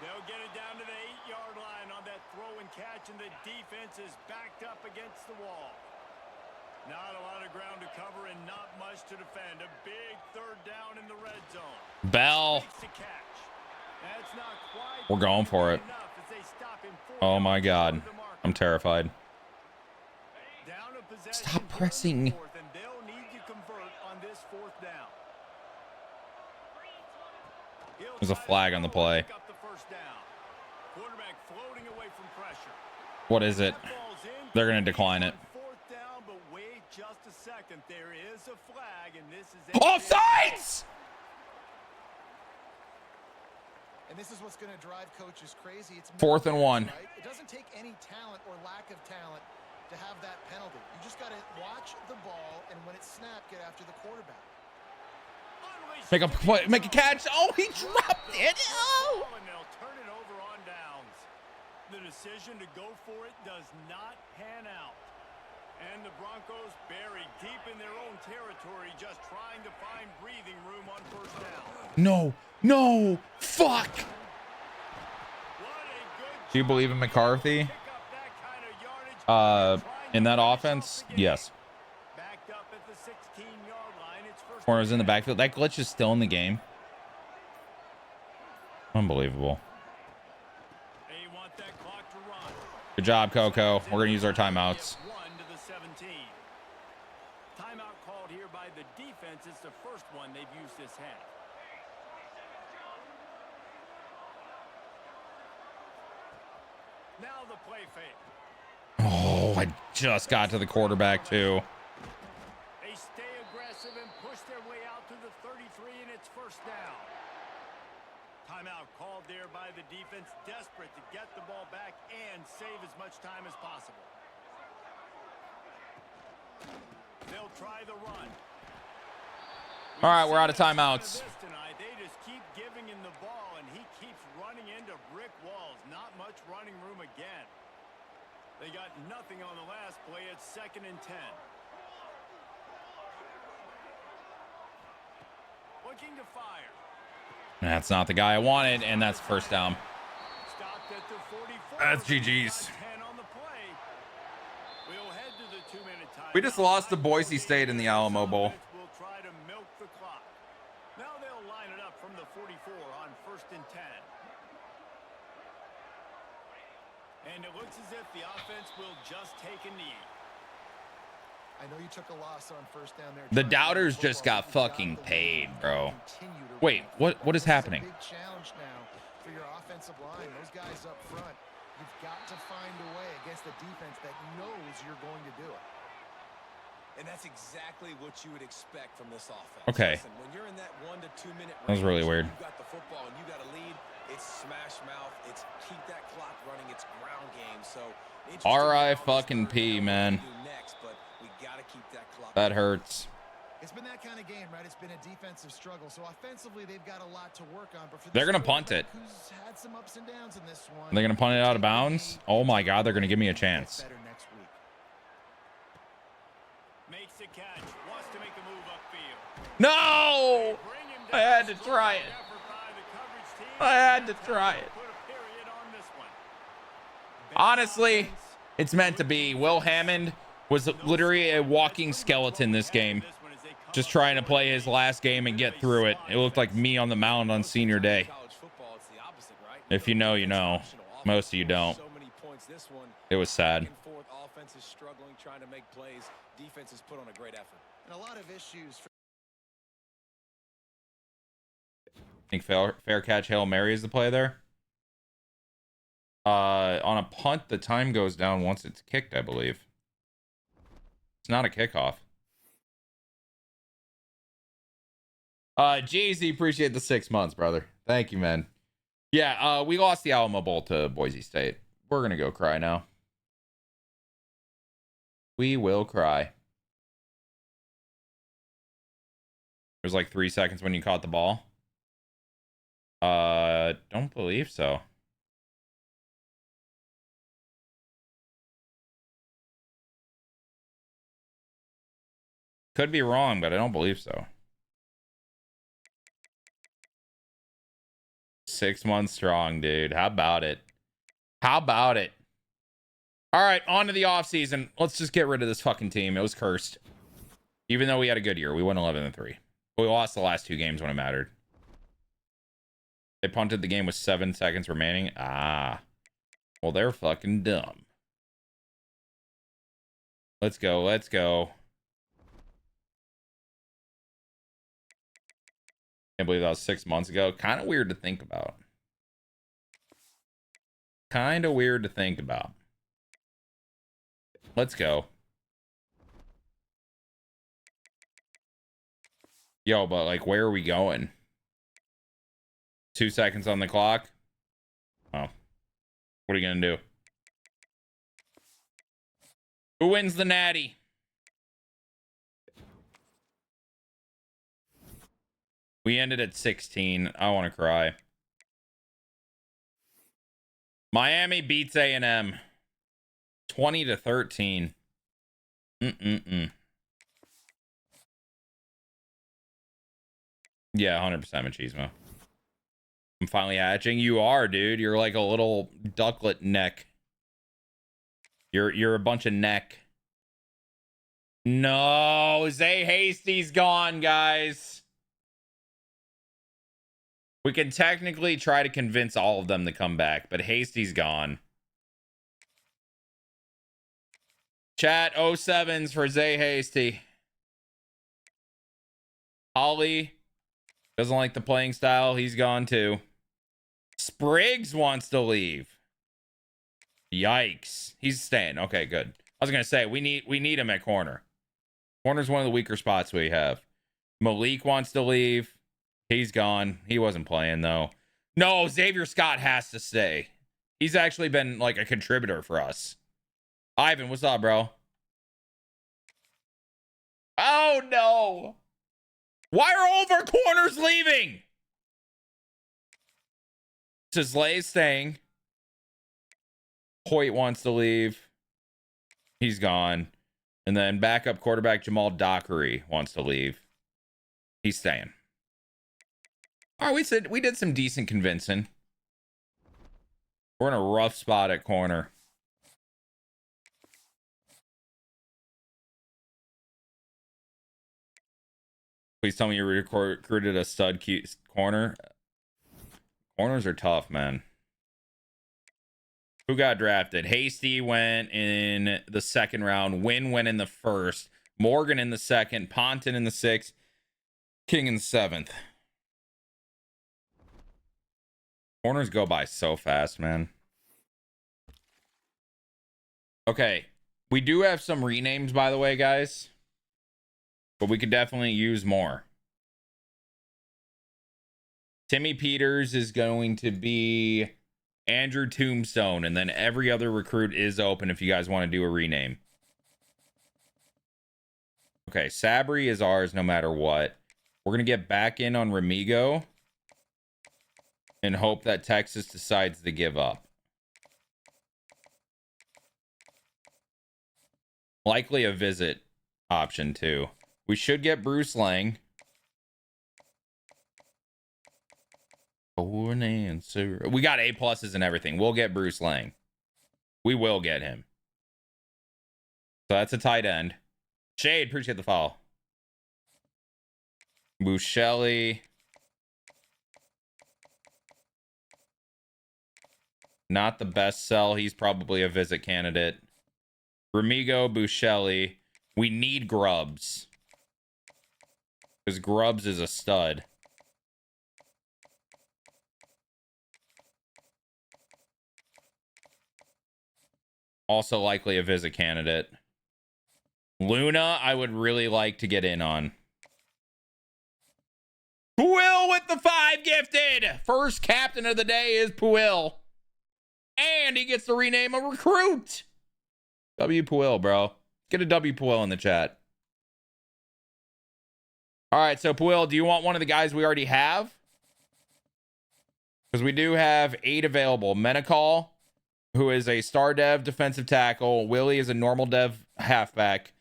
They'll get it down to the 8-yard line on that throw and catch, and the defense is backed up against the wall. Not a lot of ground to cover and not much to defend. A big third down in the red zone. Bell. Makes the catch. That's not quite We're going for it. enough as they stop him 4 Oh my yards God. short of the mark. I'm terrified. Down a possession Stop here in pressing. the fourth, and they'll need to convert on this 4th down. He'll There's a try to flag on the throw and play. pick up the first down. Quarterback floating away from pressure. What is it? That ball's in. They're going to decline it. On 4th down, but wait just a second. There is a flag, and this is Offsides! And this is what's going to drive coaches crazy. It's 4th and 1. right? It doesn't take any talent or lack of talent to have that penalty. You just got to watch the ball, and when it's snapped, get after the quarterback. Make a play, make a catch. Oh, he dropped it. Oh. And they'll turn it over on downs. The decision to go for it does not pan out. And the Broncos buried deep in their own territory, just trying to find breathing room on first down. No, no, fuck. What a good Do you believe in McCarthy? pick up that kind of yardage. In that offense? Yes. Backed up at the 16-yard line. It's first Corners in the backfield. That glitch is still in the game. Unbelievable. They want that clock to run. Good job, Coco. We're going to use our timeouts. 1 to the 17. Timeout called here by the defense. It's the first one they've used this half. Now the play fake. Oh, I just got to the quarterback, too. They stay aggressive and push their way out to the 33, and it's first down. Timeout called there by the defense, desperate to get the ball back and save as much time as possible. they'll try the run. All right, we're out of timeouts. Tonight, they just keep giving him the ball, and he keeps running into brick walls. Not much running room again. They got nothing on the last play. It's 2nd and 10. Looking to fire. That's not the guy I wanted, and that's first down. Stopped at the 44. That's GG's. 10 on the play. We'll head to the 2-minute time. We just lost to Boise State in the Alamo Bowl. We'll try to milk the clock. Now they'll line it up from the 44 on 1st and 10. And it looks as if the offense will just take a knee. I know you took a loss on 1st down there. The doubters just got fucking paid, bro. Wait, what is happening? Big challenge now for your offensive line. Those guys up front, you've got to find a way against the defense that knows you're going to do it. And that's exactly what you would expect from this offense. Okay. Listen, when you're in that 1 to 2 minute That was really weird. You got the football and you got a lead. It's smash mouth. It's keep that clock running. It's ground game. So R.I.fucking-P, man. Next, but we got to keep that clock. That hurts. It's been that kind of game, right? It's been a defensive struggle. So offensively, they've got a lot to work on. But for They're gonna punt it. Who's had some ups and downs in this one. They're gonna punt it out of bounds. Oh my God, they're gonna give me a chance. Better next week. Makes a catch. Wants to make a move upfield. No! Bring him I down. had to try it. Effort by the coverage team. I had to try it. Put a period on this one. Honestly, it's meant to be. Will Hammond was literally a walking skeleton this game. Just trying to play his last game and get through it. It looked like me on the mound on senior day. If you know, you know. Most of you don't. It was sad. Offense is struggling, trying to make plays. Defense has put on a great effort. And a lot of issues. Think fair catch Hail Mary is the play there. On a punt, the time goes down once it's kicked, I believe. It's not a kickoff. Jay-Z, appreciate the 6 months, brother. Thank you, man. Yeah, we lost the Alamo Bowl to Boise State. We're gonna go cry now. We will cry. There's like 3 seconds when you caught the ball. Don't believe so. Could be wrong, but I don't believe so. 6 months strong, dude. How about it? How about it? All right, on to the offseason. Let's just get rid of this fucking team. It was cursed. Even though we had a good year. We went 11-3. We lost the last 2 games when it mattered. They punted the game with 7 seconds remaining. Ah. Well, they're fucking dumb. Let's go. Let's go. Can't believe that was 6 months ago. Kind of weird to think about. Kind of weird to think about. Let's go. Yo, but like, where are we going? 2 seconds on the clock. Oh. What are you gonna do? Who wins the natty? We ended at 16. I want to cry. Miami beats A&M 20-13. Yeah, 100% machismo. I'm finally hatching. You are, dude. You're like a little ducklet neck. You're a bunch of neck. No, Zay Hasty's gone, guys. We can technically try to convince all of them to come back, but Hasty's gone. Chat 07s for Zay Hasty. Holly doesn't like the playing style. He's gone too. Spriggs wants to leave. Yikes. He's staying. Okay, good. I was gonna say we need him at corner. Corner's one of the weaker spots we have. Malik wants to leave. He's gone. He wasn't playing though. No, Xavier Scott has to stay. He's actually been like a contributor for us. Ivan, what's up, bro? Oh, no. Why are all of our corners leaving? Slay's staying. Hoyt wants to leave. He's gone. And then backup quarterback Jamal Dockery wants to leave. He's staying. All right, we did some decent convincing. We're in a rough spot at corner. Please tell me you recruited a stud cute corner. Corners are tough, man. Who got drafted? Hasty went in the second round. Wynn went in the first. Morgan in the second. Ponton in the sixth. King in the seventh. Corners go by so fast, man. Okay. We do have some renames, by the way, guys. But we could definitely use more. Timmy Peters is going to be Andrew Tombstone, and then every other recruit is open if you guys want to do a rename. Okay, Sabri is ours no matter what. We're going to get back in on Remigo and hope that Texas decides to give up. Likely a visit option, too. We should get Bruce Lang. For an answer. We got A pluses and everything. We'll get Bruce Lang. We will get him. So that's a tight end. Shade, appreciate the follow. Buscelli. Not the best sell. He's probably a visit candidate. Remigo, Buscelli. We need Grubbs. Because Grubbs is a stud. Also likely a visit candidate. Luna, I would really like to get in on. Puil with the 5 gifted. First captain of the day is Puil. And he gets to rename a recruit. W Puil, bro. Get a W Puil in the chat. All right, so Puil, do you want one of the guys we already have? Because we do have 8 available. Menacall, who is a star dev defensive tackle. Willie is a normal dev halfback.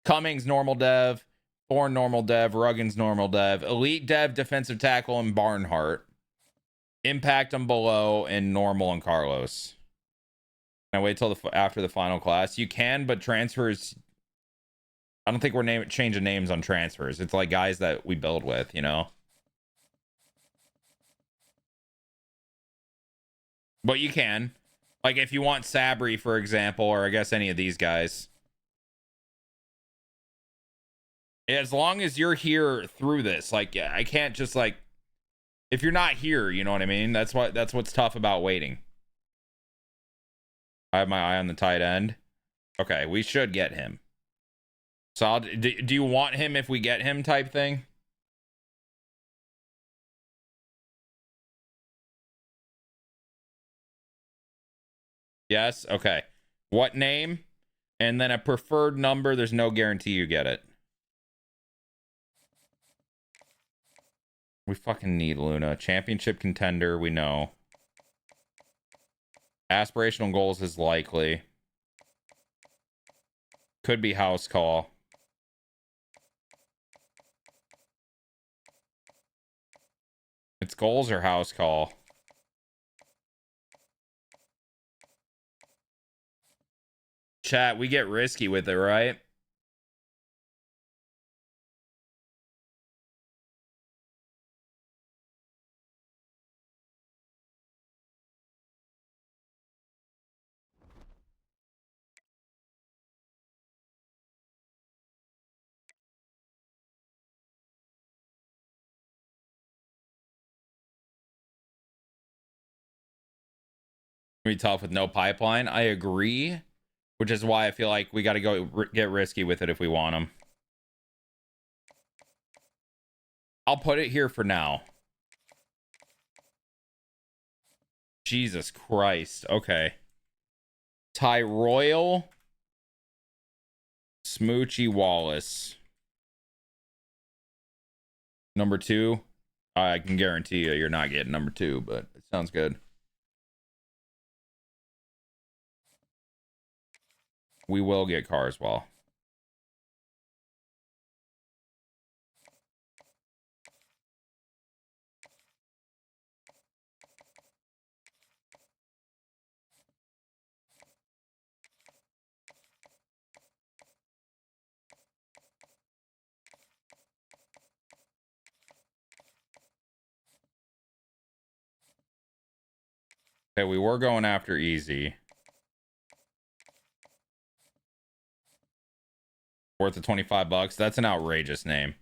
Cummings, normal dev. Thorne, normal dev. Ruggins, normal dev. Elite dev defensive tackle and Barnhart. Impact on below and normal and Carlos. Can I wait till after the final class? You can, but transfers... I don't think we're changing names on transfers. It's like guys that we build with, you know? But you can. Like if you want Sabri, for example, or I guess any of these guys. As long as you're here through this, like I can't just like... If you're not here, you know what I mean? That's what's tough about waiting. I have my eye on the tight end. Okay, we should get him. So do you want him if we get him type thing? Yes? Okay. What name? And then a preferred number. There's no guarantee you get it. We fucking need Luna. Championship contender, we know. Aspirational goals is likely. Could be house call. It's goals or house call. Chat, we get risky with it, right? Be tough with no pipeline. I agree, which is why I feel like we got to go get risky with it if we want them. I'll put it here for now. Jesus Christ. Okay. Ty Royal. Smoochie Wallace. Number 2. I can guarantee you you're not getting number 2, but it sounds good. We will get Carswell. Okay, we were going after Easy. Worth the $25. That's an outrageous name.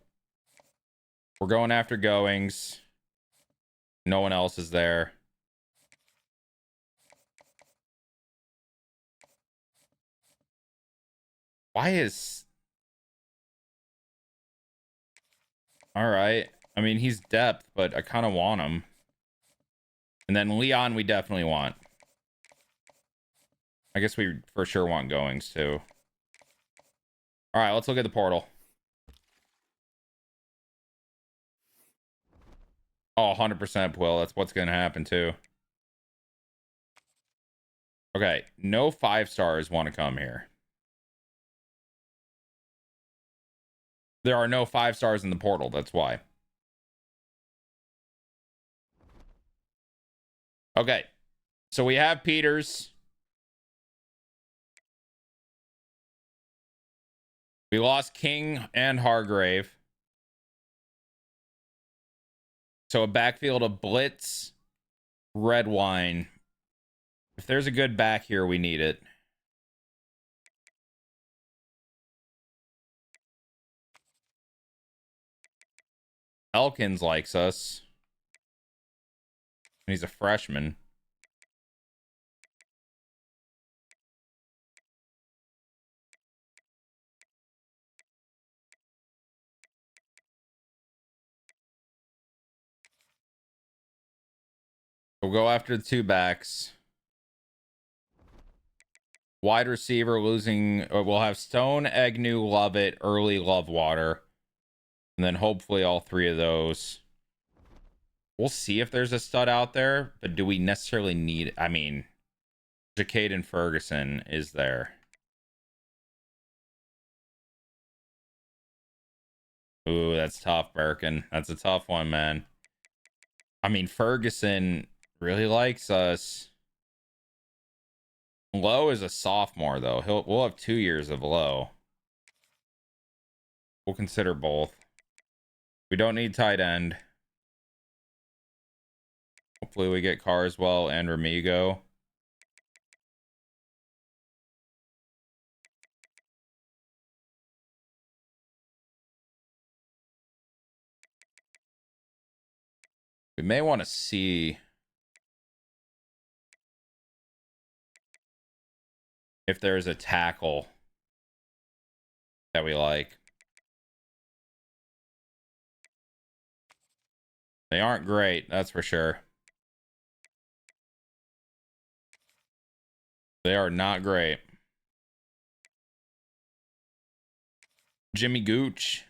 We're going after Goings. No one else is there. Why is... All right. I mean, he's depth, but I kind of want him. And then Leon, we definitely want. I guess we for sure want Goings, too. All right, let's look at the portal. Oh, 100% Will. That's what's going to happen, too. Okay, no 5-stars want to come here. There are no 5-stars in the portal. That's why. Okay, so we have Peters. We lost King and Hargrave. So a backfield of Blitz, Red Wine. If there's a good back here, we need it. Elkins likes us. He's a freshman. We'll go after the 2 backs. Wide receiver losing. We'll have Stone, Agnew, Lovett, Early, Lovewater. And then hopefully all 3 of those. We'll see if there's a stud out there. But do we necessarily need... I mean, Jacaden Ferguson is there. Ooh, that's tough, Birkin. That's a tough one, man. I mean, Ferguson really likes us. Lowe is a sophomore, though. We'll have 2 years of Lowe. We'll consider both. We don't need tight end. Hopefully we get Carswell and Remigo. We may want to see if there's a tackle that we like. They aren't great, that's for sure. They are not great. Jimmy Gooch.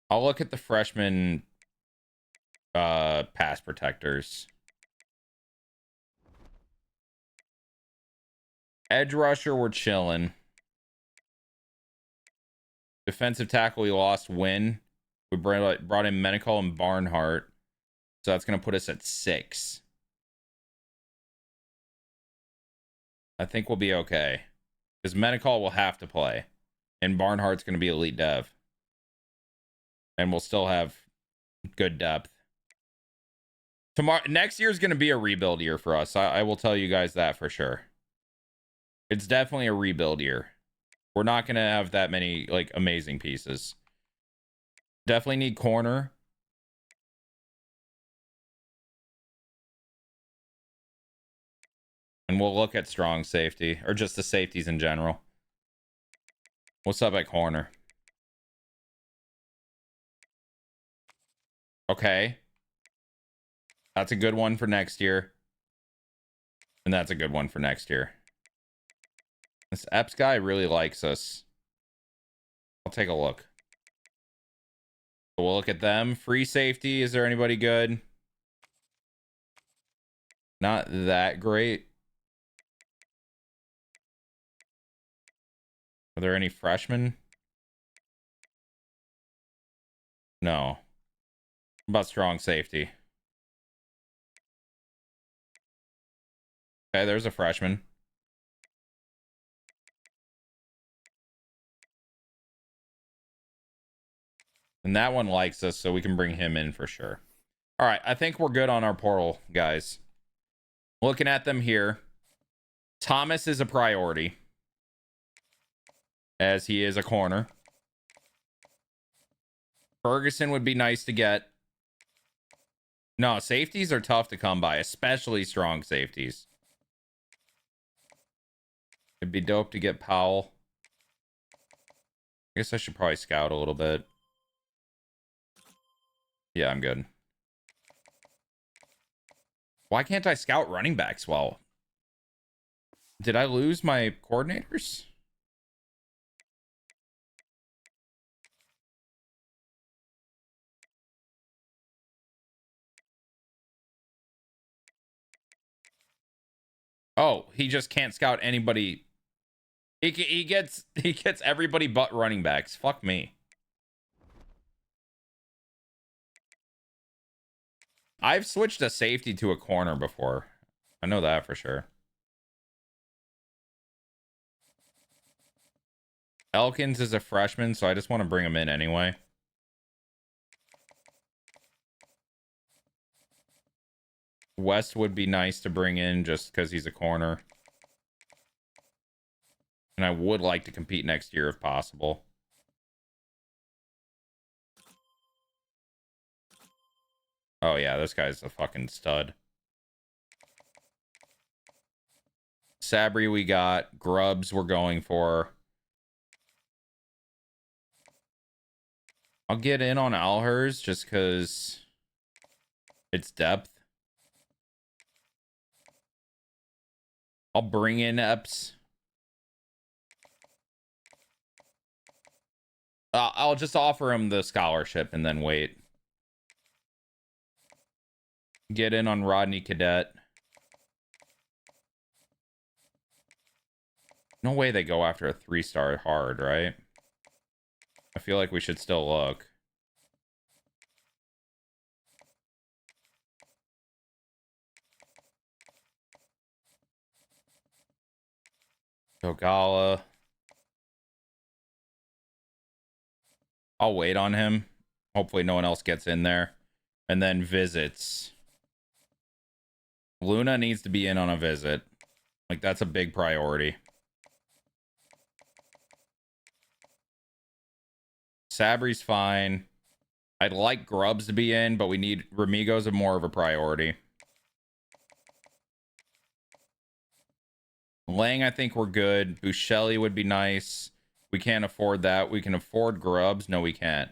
I'll look at the freshman pass protectors. Edge rusher, we're chilling. Defensive tackle, we lost Win. We brought in Menical and Barnhart. So that's going to put us at 6. I think we'll be okay. Because Menical will have to play. And Barnhart's going to be elite dev. And we'll still have good depth. Next year is going to be a rebuild year for us. I will tell you guys that for sure. It's definitely a rebuild year. We're not going to have that many like amazing pieces. Definitely need corner. And we'll look at strong safety or just the safeties in general. What's up at corner? Okay. That's a good one for next year. And that's a good one for next year. This Epps guy really likes us. I'll take a look. So we'll look at them. Free safety. Is there anybody good? Not that great. Are there any freshmen? No. What about strong safety? Okay, there's a freshman. And that one likes us, so we can bring him in for sure. All right, I think we're good on our portal, guys. Looking at them here. Thomas is a priority, as he is a corner. Ferguson would be nice to get. No, safeties are tough to come by, especially strong safeties. It'd be dope to get Powell. I guess I should probably scout a little bit. Yeah, I'm good. Why can't I scout running backs well? Did I lose my coordinators? Oh, he just can't scout anybody. He gets everybody but running backs. Fuck me. I've switched a safety to a corner before. I know that for sure. Elkins is a freshman, so I just want to bring him in anyway. West would be nice to bring in just because he's a corner. And I would like to compete next year if possible. Oh, yeah, this guy's a fucking stud. Sabri we got. Grubbs we're going for. I'll get in on Alhers just because it's depth. I'll bring in Epps. I'll just offer him the scholarship and then wait. Get in on Rodney Cadet. No way they go after a 3-star hard, right? I feel like we should still look. Dogala. I'll wait on him. Hopefully no one else gets in there. And then visits. Luna needs to be in on a visit. Like, that's a big priority. Sabri's fine. I'd like Grubbs to be in, but we need Ramigo's more of a priority. Lang, I think we're good. Buscelli would be nice. We can't afford that. We can afford Grubbs. No, we can't.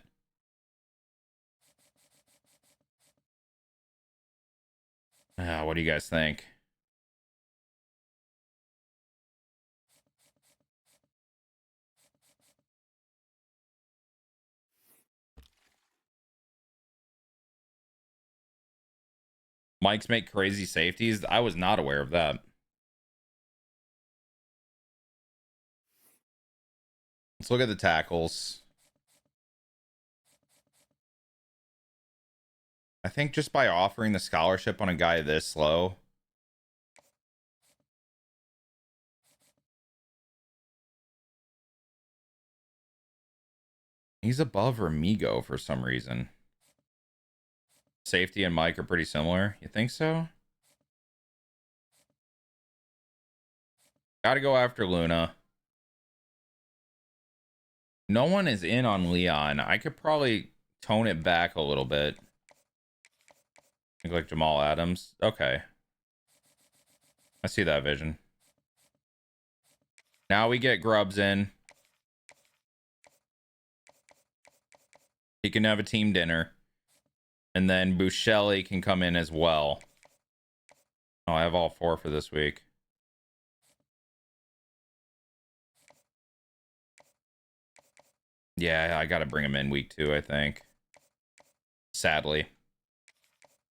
What do you guys think? Mike's make crazy safeties. I was not aware of that. Let's look at the tackles. I think just by offering the scholarship on a guy this low. He's above Ramigo for some reason. Safety and Mike are pretty similar. You think so? Gotta go after Luna. No one is in on Leon. I could probably tone it back a little bit. Think like Jamal Adams. Okay. I see that vision. Now we get Grubbs in. He can have a team dinner. And then Buscelli can come in as well. Oh, I have all 4 for this week. Yeah, I got to bring him in week 2, I think. Sadly.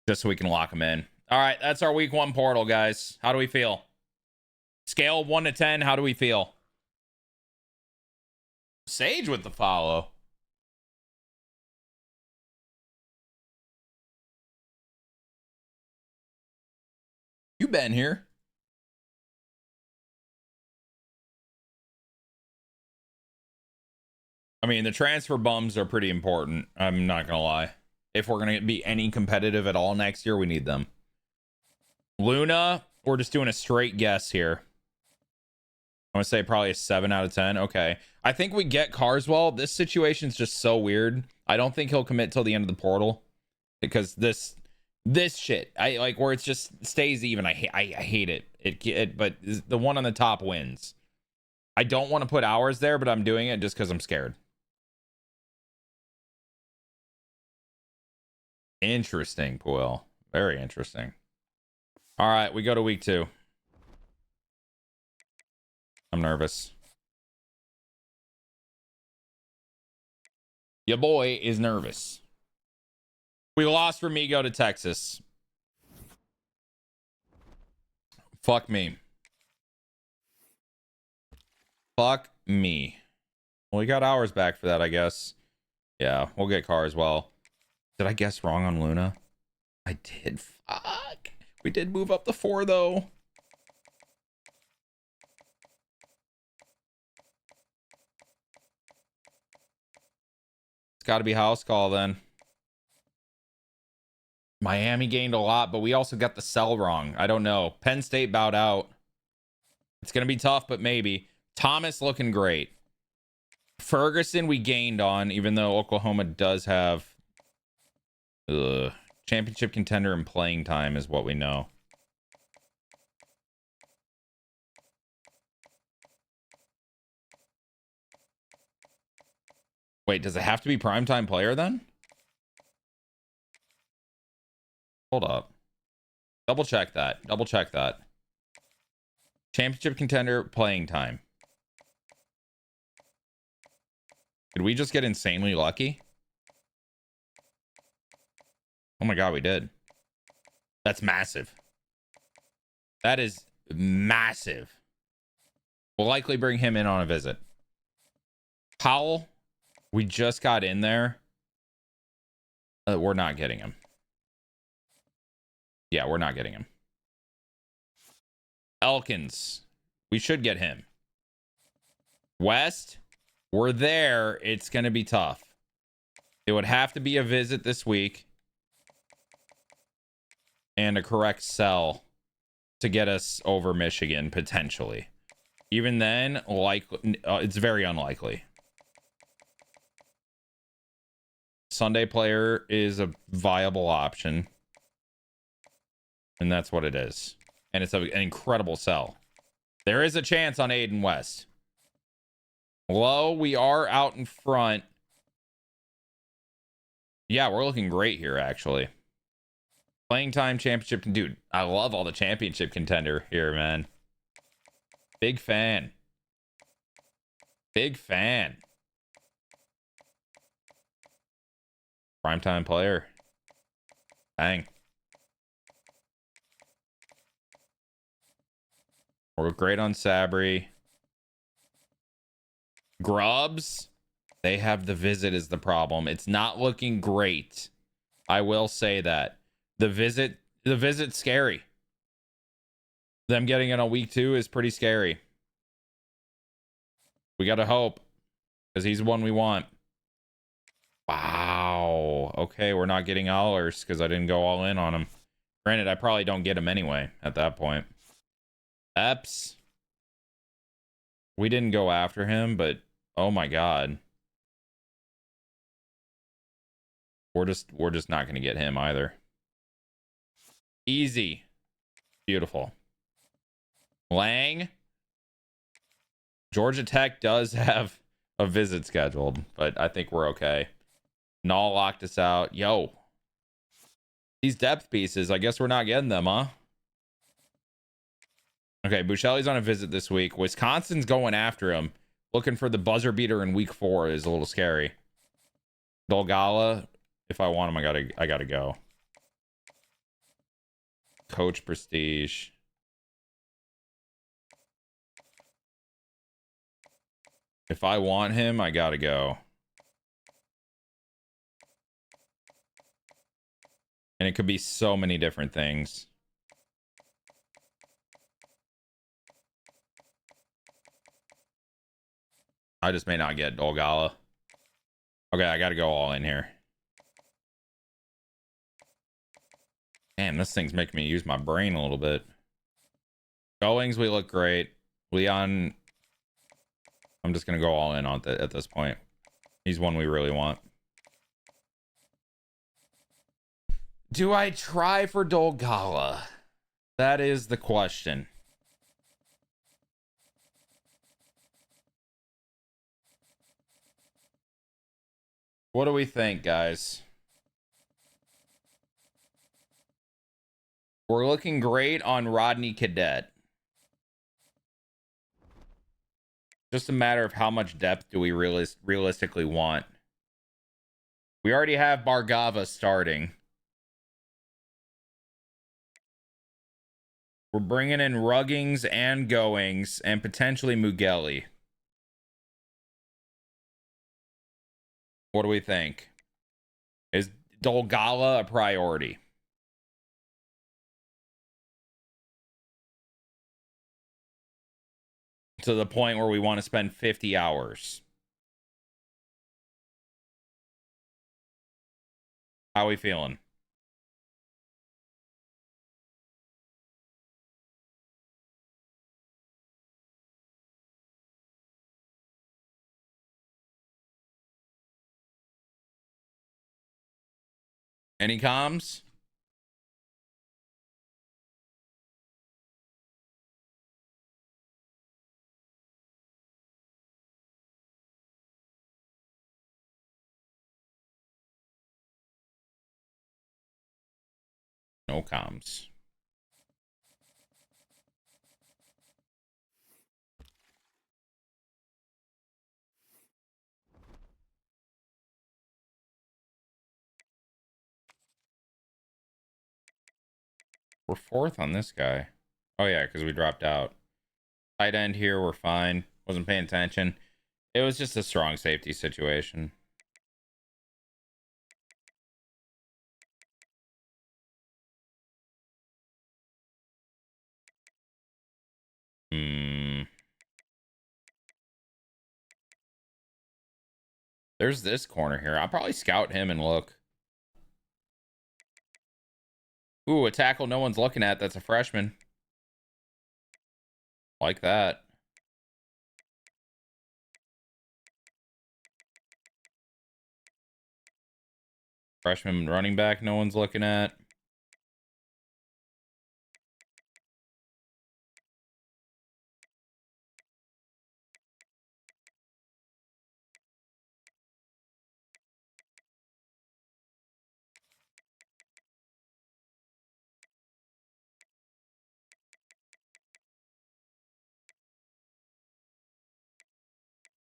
Just so we can lock him in. All right, that's our week 1 portal, guys. How do we feel? Scale 1 to 10, how do we feel? Sage with the follow. You been here. I mean, the transfer bums are pretty important. I'm not going to lie. If we're going to be any competitive at all next year, we need them. Luna, we're just doing a straight guess here. I'm going to say probably a 7 out of 10. Okay. I think we get Carswell. This situation's just so weird. I don't think he'll commit till the end of the portal. Because this shit, I like where it just stays even. I hate it. But the one on the top wins. I don't want to put hours there, but I'm doing it just because I'm scared. Interesting, Puel. Very interesting. All right, we go to week 2. I'm nervous. Your boy is nervous. We lost Remigo to Texas. Fuck me. Fuck me. Well, we got hours back for that, I guess. Yeah, we'll get Carswell. Did I guess wrong on Luna? I did. Fuck. We did move up the 4, though. It's got to be house call, then. Miami gained a lot, but we also got the sell wrong. I don't know. Penn State bowed out. It's going to be tough, but maybe. Thomas looking great. Ferguson we gained on, even though Oklahoma does have... championship contender and playing time is what we know. Wait, does it have to be primetime player then? Hold up. Double check that. Double check that. Championship contender, playing time. Did we just get insanely lucky? Oh my god, we did. That's massive. That is massive. We'll likely bring him in on a visit. Powell, we just got in there. We're not getting him. Yeah, we're not getting him. Elkins, we should get him. West, we're there. It's going to be tough. It would have to be a visit this week. And a correct sell to get us over Michigan, potentially. Even then, it's very unlikely. Sunday player is a viable option. And that's what it is. And it's an incredible sell. There is a chance on Aiden West. Low, we are out in front. Yeah, we're looking great here, actually. Playing time championship. Dude, I love all the championship contender here, man. Big fan. Big fan. Primetime player. Bang. We're great on Sabri. Grubs. They have the visit is the problem. It's not looking great. I will say that. The visit's scary. Them getting it on week 2 is pretty scary. We got to hope. Because he's one we want. Wow. Okay, we're not getting Allers because I didn't go all in on him. Granted, I probably don't get him anyway at that point. Epps. We didn't go after him, but oh my god. We're just not going to get him either. Easy. Beautiful. Lang. Georgia Tech does have a visit scheduled, but I think we're okay. Null locked us out. Yo. These depth pieces, I guess we're not getting them, huh? Okay, Bouchelli's on a visit this week. Wisconsin's going after him. looking for the buzzer beater in week 4 is a little scary. Dolgala, if I want him, I gotta go. Coach Prestige. If I want him, I gotta go. And it could be so many different things. I just may not get Dolgala. Okay, I gotta go all in here. Damn, this thing's making me use my brain a little bit. Goings, we look great. Leon, I'm just gonna go all in on at this point. He's one we really want. Do I try for Dolgala? That is the question. What do we think, guys? We're looking great on Rodney Cadet. Just a matter of how much depth do we realistically want. We already have Bargava starting. We're bringing in Ruggings and Goings and potentially Mugelli. What do we think? Is Dolgala a priority? To the point where we want to spend 50 hours. How are we feeling? Any comms? No comms. We're 4th on this guy. Oh yeah, because we dropped out. Tight end here, we're fine. Wasn't paying attention. It was just a strong safety situation. There's this corner here. I'll probably scout him and look. Ooh, a tackle no one's looking at. That's a freshman. Like that. Freshman running back no one's looking at.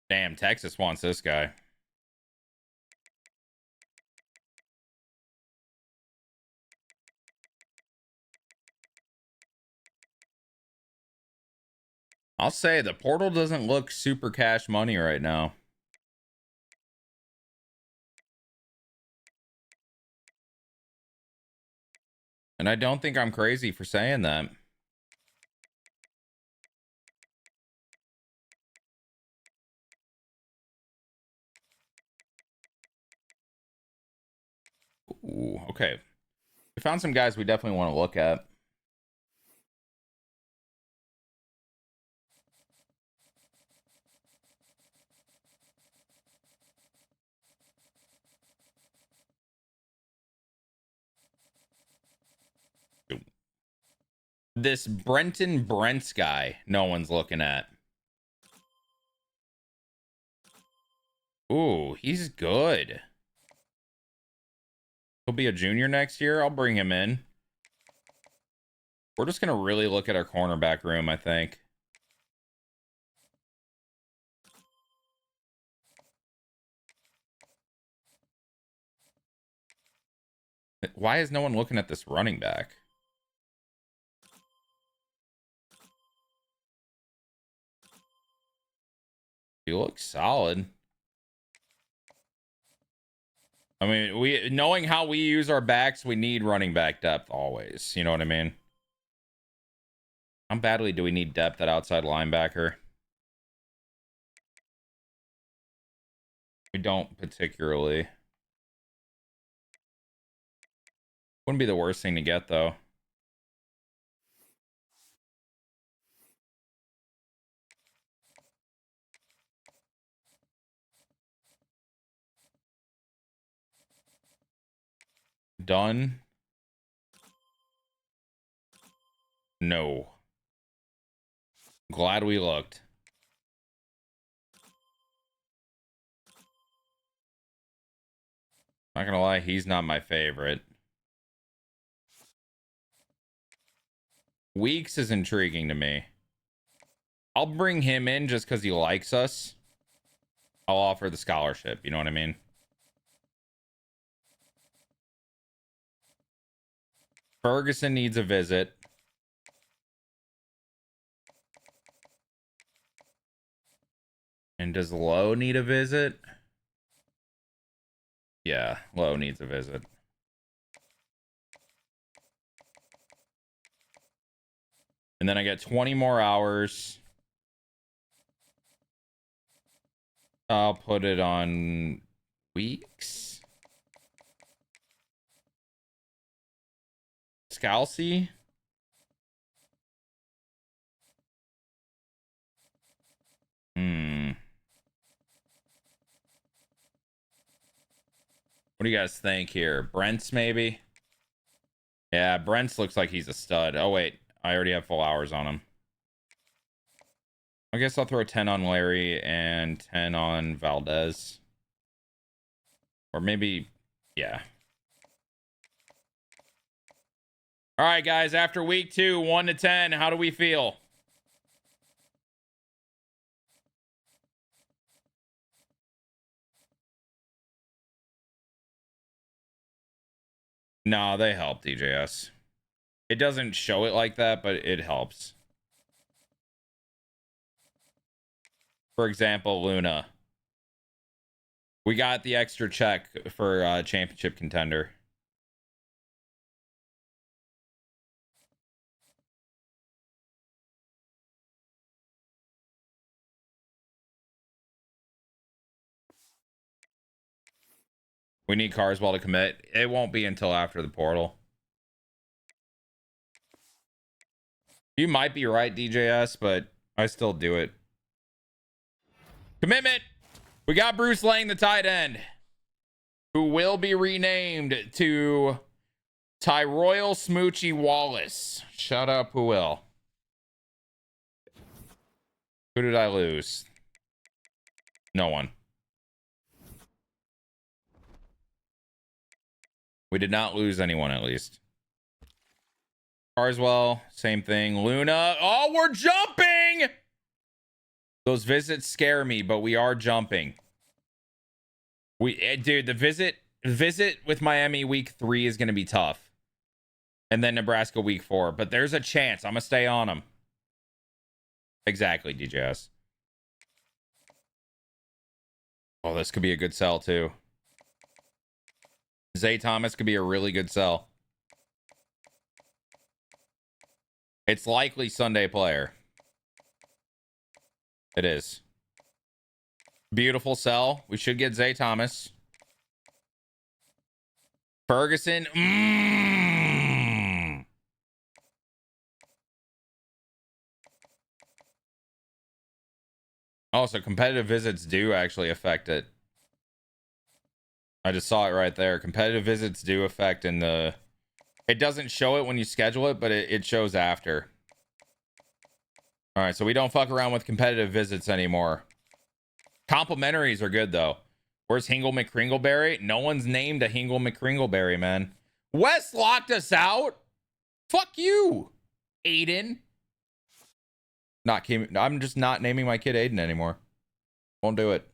Damn, Texas wants this guy. I'll say the portal doesn't look super cash money right now. And I don't think I'm crazy for saying that. Ooh, okay. We found some guys we definitely want to look at. This Brenton Brents guy, no one's looking at. Ooh, he's good. He'll be a junior next year. I'll bring him in. We're just going to really look at our cornerback room, I think. Why is no one looking at this running back? He looks solid. I mean, knowing how we use our backs, we need running back depth always. You know what I mean? How badly do we need depth at outside linebacker? We don't particularly. Wouldn't be the worst thing to get, though. Done? No. Glad we looked. Not gonna lie, he's not my favorite. Weeks is intriguing to me. I'll bring him in just because he likes us. I'll offer the scholarship, you know what I mean? Ferguson needs a visit. And does Lowe need a visit? Yeah, Lowe needs a visit. And then I get 20 more hours. I'll put it on weeks. Scalzi. What do you guys think here? Brent's maybe? Yeah, Brent's looks like he's a stud. Oh, wait. I already have full hours on him. I guess I'll throw 10 on Larry and 10 on Valdez. Or maybe, yeah. All right, guys. After week 2, 1 to 10, how do we feel? No, they help, DJS. It doesn't show it like that, but it helps. For example, Luna. We got the extra check for championship contender. We need Carswell to commit. It won't be until after the portal. You might be right, DJS, but I still do it. Commitment. We got Bruce Lang, the tight end, who will be renamed to Tyroyle Smoochie Wallace. Shut up, who will? Who did I lose? No one. We did not lose anyone, at least. Carswell, same thing. Luna. Oh, we're jumping! Those visits scare me, but we are jumping. Dude, the visit with Miami week 3 is going to be tough. And then Nebraska week 4. But there's a chance. I'm going to stay on them. Exactly, DJS. Oh, this could be a good sell, too. Zay Thomas could be a really good sell. It's likely Sunday player. It is. Beautiful sell. We should get Zay Thomas. Ferguson. Oh, so competitive visits do actually affect it. I just saw it right there. Competitive visits do affect in the... It doesn't show it when you schedule it, but it shows after. All right, so we don't fuck around with competitive visits anymore. Complimentaries are good, though. Where's Hingle McCringleberry? No one's named a Hingle McCringleberry, man. Wes locked us out. Fuck you, Aiden. I'm just not naming my kid Aiden anymore. Won't do it.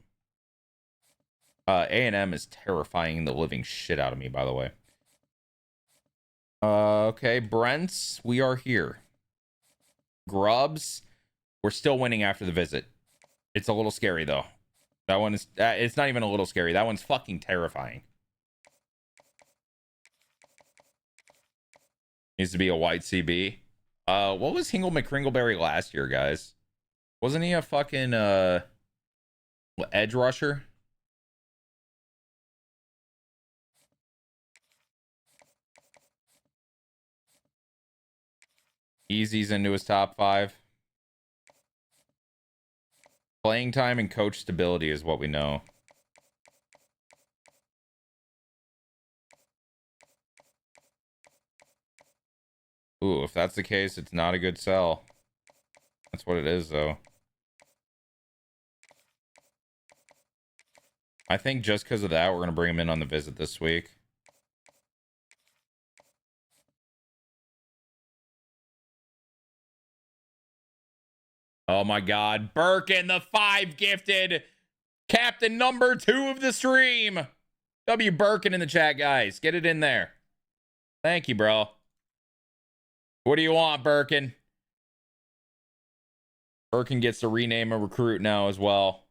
A&M is terrifying the living shit out of me, by the way. Okay, Brents, we are here. Grubs, we're still winning after the visit. It's a little scary though. That one is, it's not even a little scary. That one's fucking terrifying. Needs to be a white CB. What was Hingle McCringleberry last year, guys? Wasn't he a fucking edge rusher? Easy's into his top 5. Playing time and coach stability is what we know. Ooh, if that's the case, it's not a good sell. That's what it is, though. I think just because of that, we're going to bring him in on the visit this week. Oh my God. Birkin, the 5 gifted. Captain number 2 of the stream. W. Birkin in the chat, guys. Get it in there. Thank you, bro. What do you want, Birkin? Birkin gets to rename a recruit now as well.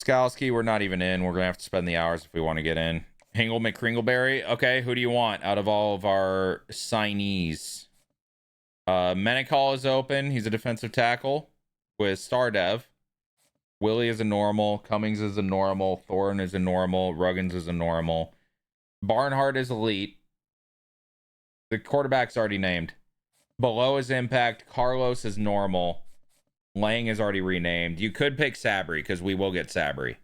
Skalski, we're not even in. We're going to have to spend the hours if we want to get in. Hingle McCringleberry. Okay, who do you want out of all of our signees? Menikal is open. He's a defensive tackle with Star Dev. Willie is a normal. Cummings is a normal. Thorne is a normal. Ruggins is a normal. Barnhart is elite. The quarterback's already named. Below is impact. Carlos is normal. Lang is already renamed. You could pick Sabri because we will get Sabri.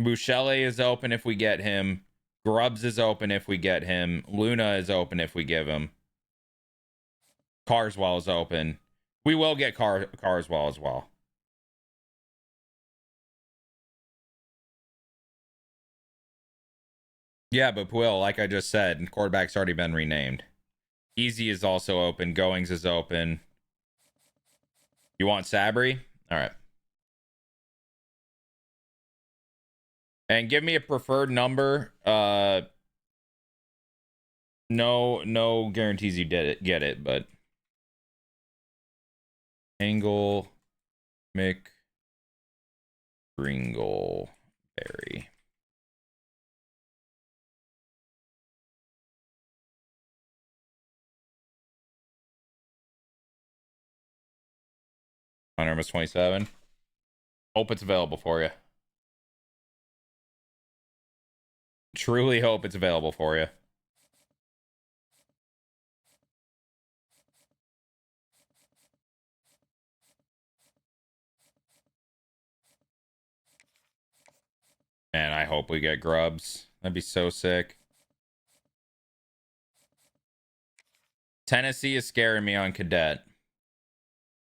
Bouchelle is open if we get him. Grubbs is open if we get him. Luna is open if we give him. Carswell is open. We will get Carswell as well. Yeah, but Puel, like I just said, quarterback's already been renamed. Easy is also open. Goings is open. You want Sabri? All right. And give me a preferred number. No guarantees you get it, but Angle McCringleberry. My number is 27. Hope it's available for you. Truly hope it's available for you. Man, I hope we get Grubbs. That'd be so sick. Tennessee is scaring me on Cadet.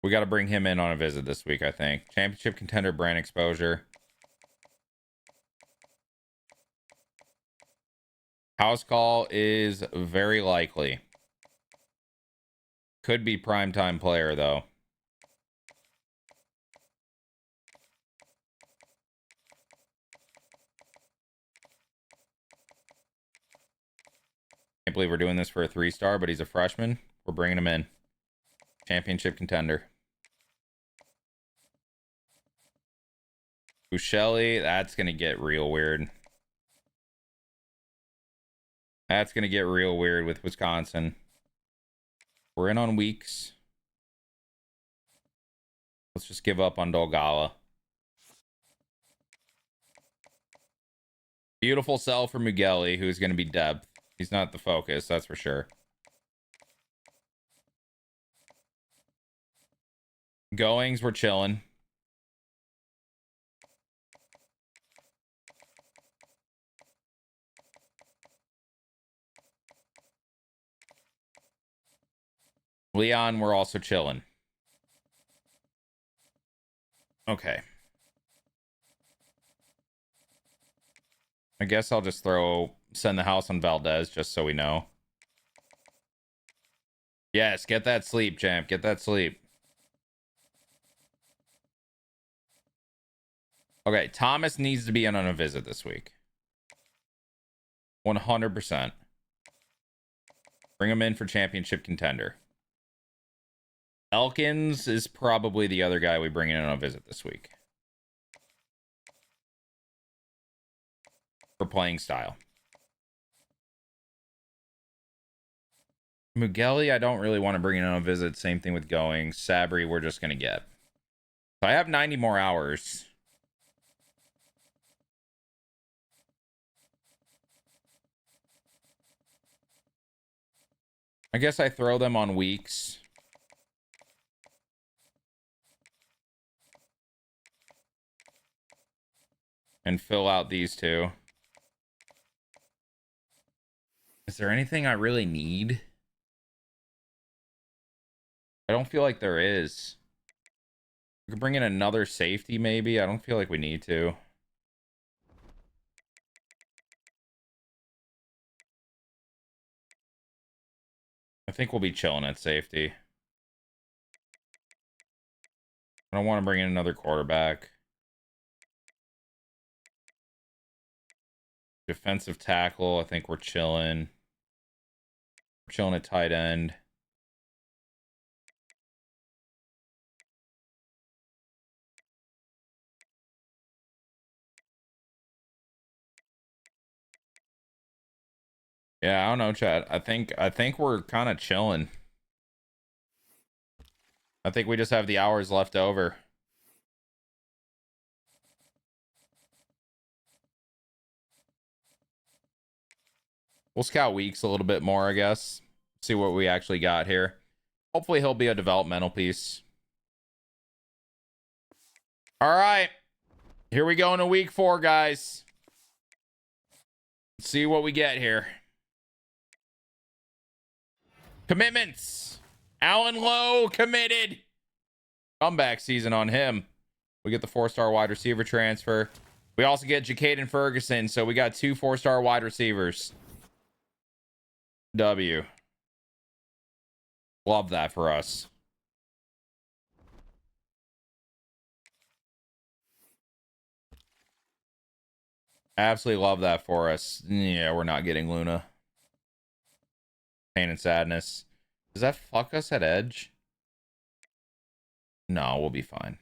We got to bring him in on a visit this week, I think. Championship contender, brand exposure. House call is very likely. Could be primetime player, though. Can't believe we're doing this for a 3-star, but he's a freshman. We're bringing him in. Championship contender. Bouchelle, that's going to get real weird. That's going to get real weird with Wisconsin. We're in on Weeks. Let's just give up on Dolgala. Beautiful sell for Mugelli, who's going to be depth. He's not the focus, that's for sure. Goings, we're chilling. Leon, we're also chilling. Okay. I guess I'll just send the house on Valdez just so we know. Yes, get that sleep, champ. Get that sleep. Okay, Thomas needs to be in on a visit this week. 100%. Bring him in for championship contender. Elkins is probably the other guy we bring in on a visit this week. For playing style. Mugelli, I don't really want to bring in on a visit. Same thing with going. Sabri, we're just going to get. So I have 90 more hours. I guess I throw them on weeks. And fill out these two. Is there anything I really need? I don't feel like there is. We could bring in another safety, maybe. I don't feel like we need to. I think we'll be chilling at safety. I don't want to bring in another quarterback. Defensive tackle, I think we're chilling. We're chilling at tight end. Yeah, I don't know, Chad. I think we're kind of chilling. I think we just have the hours left over. We'll scout weeks a little bit more, I guess. See what we actually got here. Hopefully he'll be a developmental piece. All right. Here we go into week 4, guys. Let's see what we get here. Commitments. Alan Lowe committed. Comeback season on him. We get the 4-star wide receiver transfer. We also get Jacaden Ferguson. So we got 2 4-star wide receivers. W. Love that for us. Absolutely love that for us. Yeah, we're not getting Luna. Pain and sadness. Does that fuck us at edge? No, we'll be fine.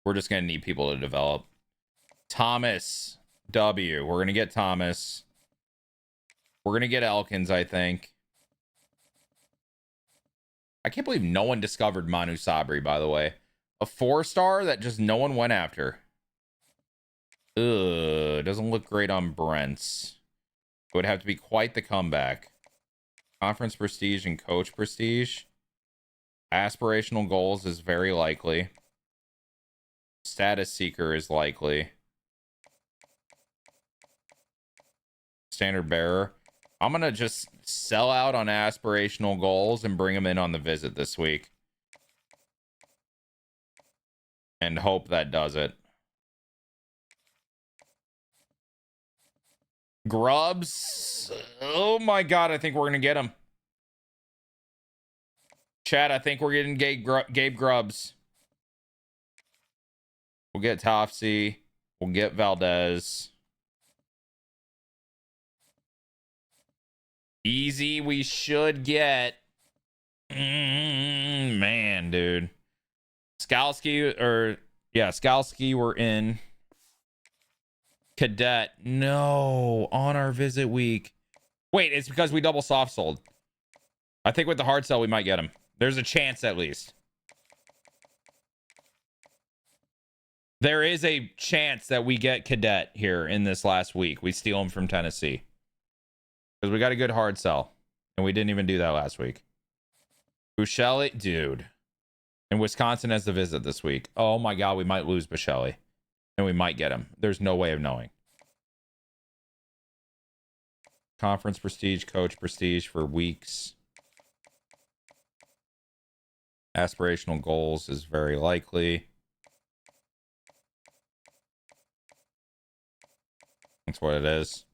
We're just going to need people to develop. Thomas. W. We're going to get Thomas. We're going to get Elkins, I think. I can't believe no one discovered Manu Sabri, by the way. A 4-star that just no one went after. Ugh, doesn't look great on Brent's. It would have to be quite the comeback. Conference prestige and coach prestige. Aspirational goals is very likely. Status seeker is likely. Standard bearer. I'm going to just sell out on aspirational goals and bring them in on the visit this week. And hope that does it. Grubbs. Oh my God, I think we're going to get him. Chad, I think we're getting Gabe Grubbs. We'll get Topsy. We'll get Valdez. Easy, we should get. Man, dude. Skalski, Skalski, we're in. Cadet, no, on our visit week. Wait, it's because we double soft sold. I think with the hard sell, we might get him. There's a chance at least. There is a chance that we get Cadet here in this last week. We steal him from Tennessee. Because we got a good hard sell. And we didn't even do that last week. Bushelli, dude. And Wisconsin has the visit this week. Oh my God, we might lose Bushelli. And we might get him. There's no way of knowing. Conference prestige, coach prestige for weeks. Aspirational goals is very likely. That's what it is.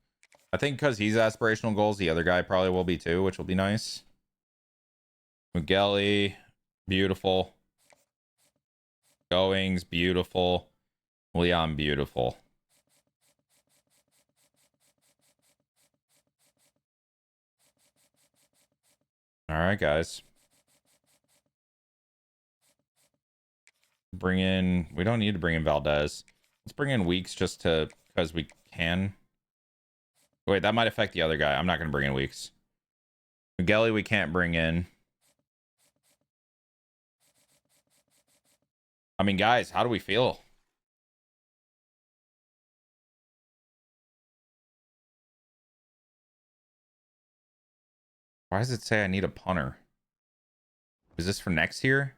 I think because he's aspirational goals, the other guy probably will be too, which will be nice. Mugelli, beautiful. Goings, beautiful. Leon, beautiful. All right, guys. Bring in, we don't need to bring in Valdez. Let's bring in Weeks just to, because we can. Wait, that might affect the other guy. I'm not going to bring in Weeks. Mugelli, we can't bring in. I mean, guys, how do we feel? Why does it say I need a punter? Is this for next year?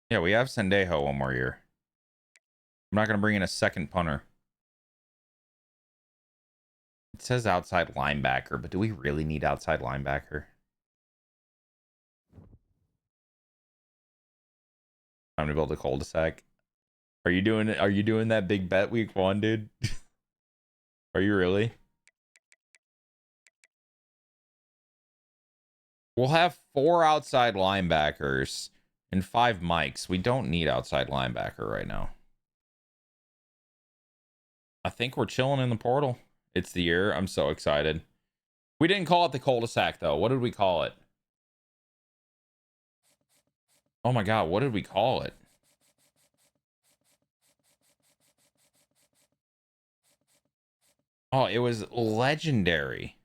Yeah, we have Sendejo one more year. I'm not going to bring in a second punter. It says outside linebacker, but do we really need outside linebacker? Time to build a cul-de-sac. Are you doing that big bet week 1, dude? Are you really? We'll have 4 outside linebackers and 5 mics. We don't need outside linebacker right now. I think we're chilling in the portal. It's the year. I'm so excited. We didn't call it the cul-de-sac, though. What did we call it? Oh my God, what did we call it? Oh, it was legendary.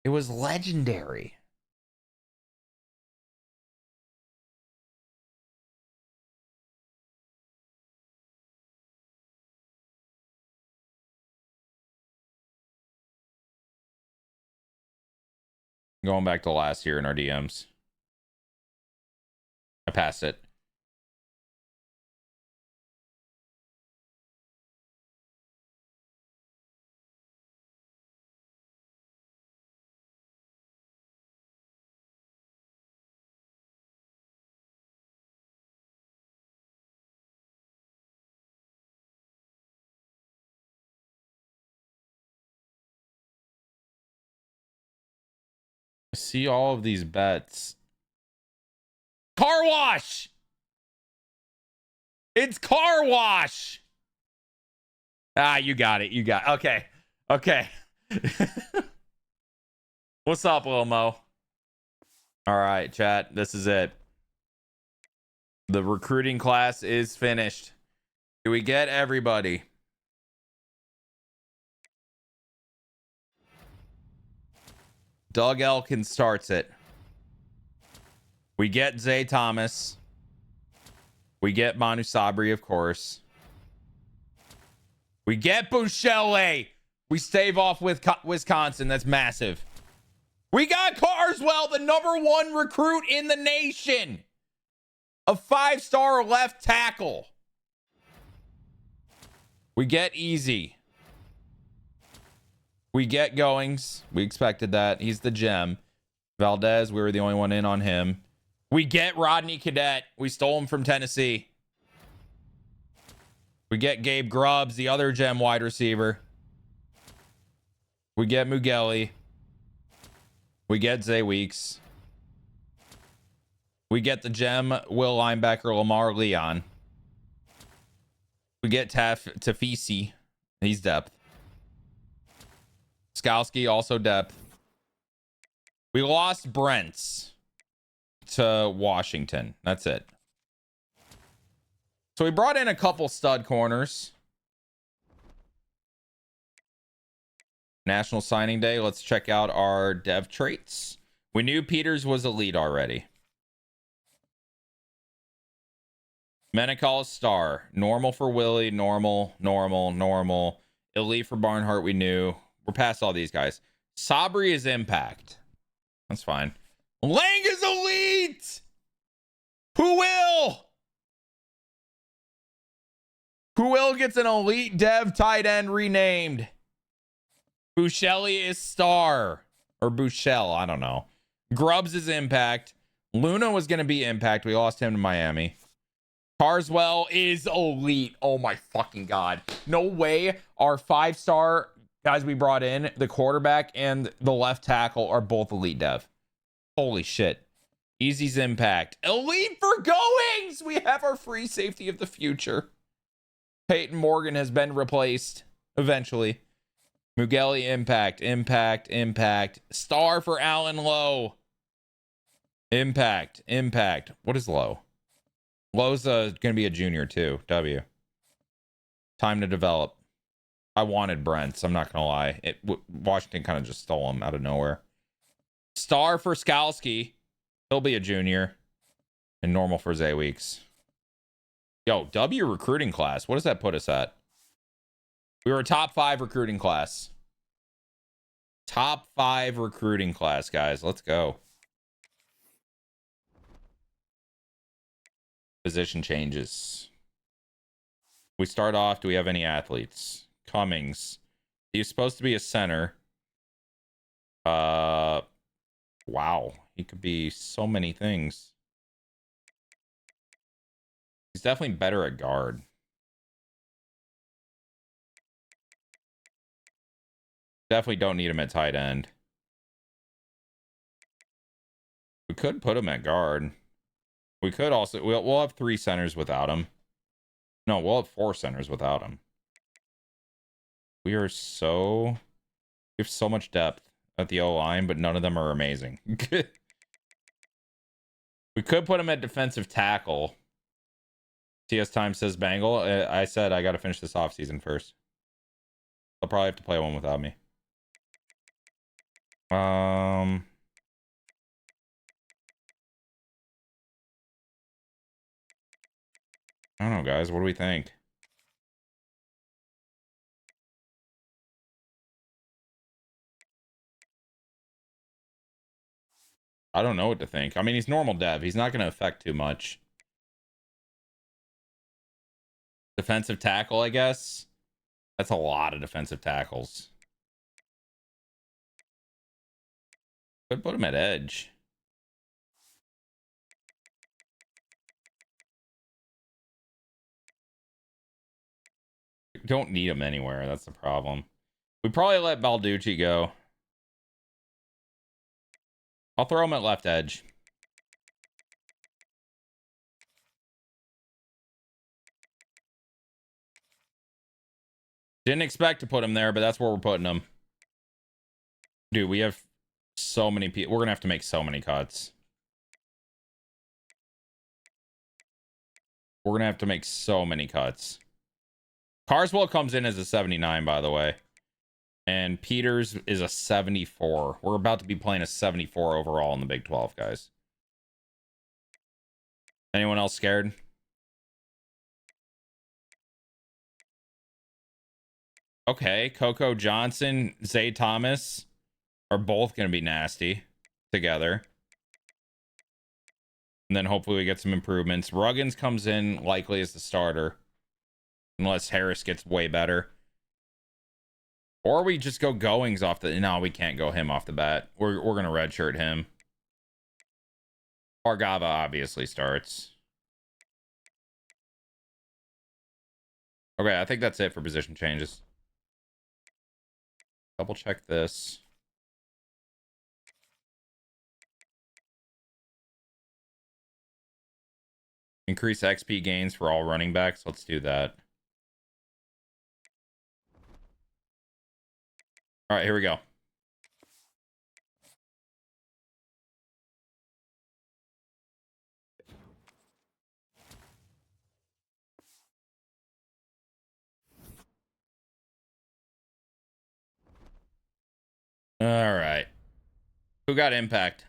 It was legendary. Going back to last year in our DMs. I passed it. I see all of these bets. Car wash! It's car wash! Ah, you got it. You got it. Okay. Okay. What's up, Lil Mo? All right, chat. This is it. The recruiting class is finished. Do we get everybody? Doug Elkin starts it. We get Zay Thomas. We get Manu Sabri, of course. We get Bouchelle. We stave off with Wisconsin. That's massive. We got Carswell, the #1 recruit in the nation. A 5-star left tackle. We get Easy. We get Goings. We expected that. He's the gem. Valdez, we were the only one in on him. We get Rodney Cadet. We stole him from Tennessee. We get Gabe Grubbs, the other gem wide receiver. We get Mugelli. We get Zay Weeks. We get the gem will linebacker Lamar Leon. We get Tafisi. He's depth. Skowski also depth. We lost Brents to Washington. That's it. So we brought in a couple stud corners. National Signing Day. Let's check out our dev traits. We knew Peters was elite already. Menicall star. Normal for Willie. Normal. Elite for Barnhart, we knew. We're past all these guys. Sabri is impact. That's fine. Lang is elite. Who will gets an elite dev tight end renamed. Bouchelle is star. Or Bouchelle, I don't know. Grubbs is impact. Luna was going to be impact. We lost him to Miami. Carswell is elite. Oh my fucking God. No way our 5-star guys we brought in, the quarterback and the left tackle, are both elite dev. Holy shit. Easy's impact. Elite for goings! We have our free safety of the future. Peyton Morgan has been replaced eventually. Mugelli impact. Star for Alan Lowe. Impact. What is Lowe? Lowe's going to be a junior too. W. Time to develop. I wanted Brents. I'm not going to lie. Washington kind of just stole him out of nowhere. Star for Skalski. He'll be a junior. And normal for Zay Weeks. Yo, W recruiting class. What does that put us at? We were a top 5 recruiting class. Top 5 recruiting class, guys. Let's go. Position changes. We start off. Do we have any athletes? Cummings. He's supposed to be a center. Wow. He could be so many things. He's definitely better at guard. Definitely don't need him at tight end. We could put him at guard. We could also... We'll have 3 centers without him. No, we'll have 4 centers without him. We have so much depth at the O-line, but none of them are amazing. We could put him at defensive tackle. TS Time says Bangle. I said I got to finish this offseason first. I'll probably have to play one without me. I don't know, guys. What do we think? I don't know what to think. I mean, he's normal dev. He's not going to affect too much. Defensive tackle, I guess. That's a lot of defensive tackles. Could put him at edge. Don't need him anywhere. That's the problem. We probably let Balducci go. I'll throw him at left edge. Didn't expect to put him there, but that's where we're putting him. Dude, we have so many people. We're going to have to make so many cuts. We're going to have to make so many cuts. Carswell comes in as a 79, by the way. And Peters is a 74. We're about to be playing a 74 overall in the Big 12, guys. Anyone else scared? Okay, Coco Johnson, Zay Thomas are both going to be nasty together. And then hopefully we get some improvements. Ruggins comes in likely as the starter. Unless Harris gets way better. Or we just go Goings off the... No, we can't go him off the bat. We're going to redshirt him. Argava obviously starts. Okay, I think that's it for position changes. Double check this. Increase XP gains for all running backs. Let's do that. All right, here we go. All right. Who got impact?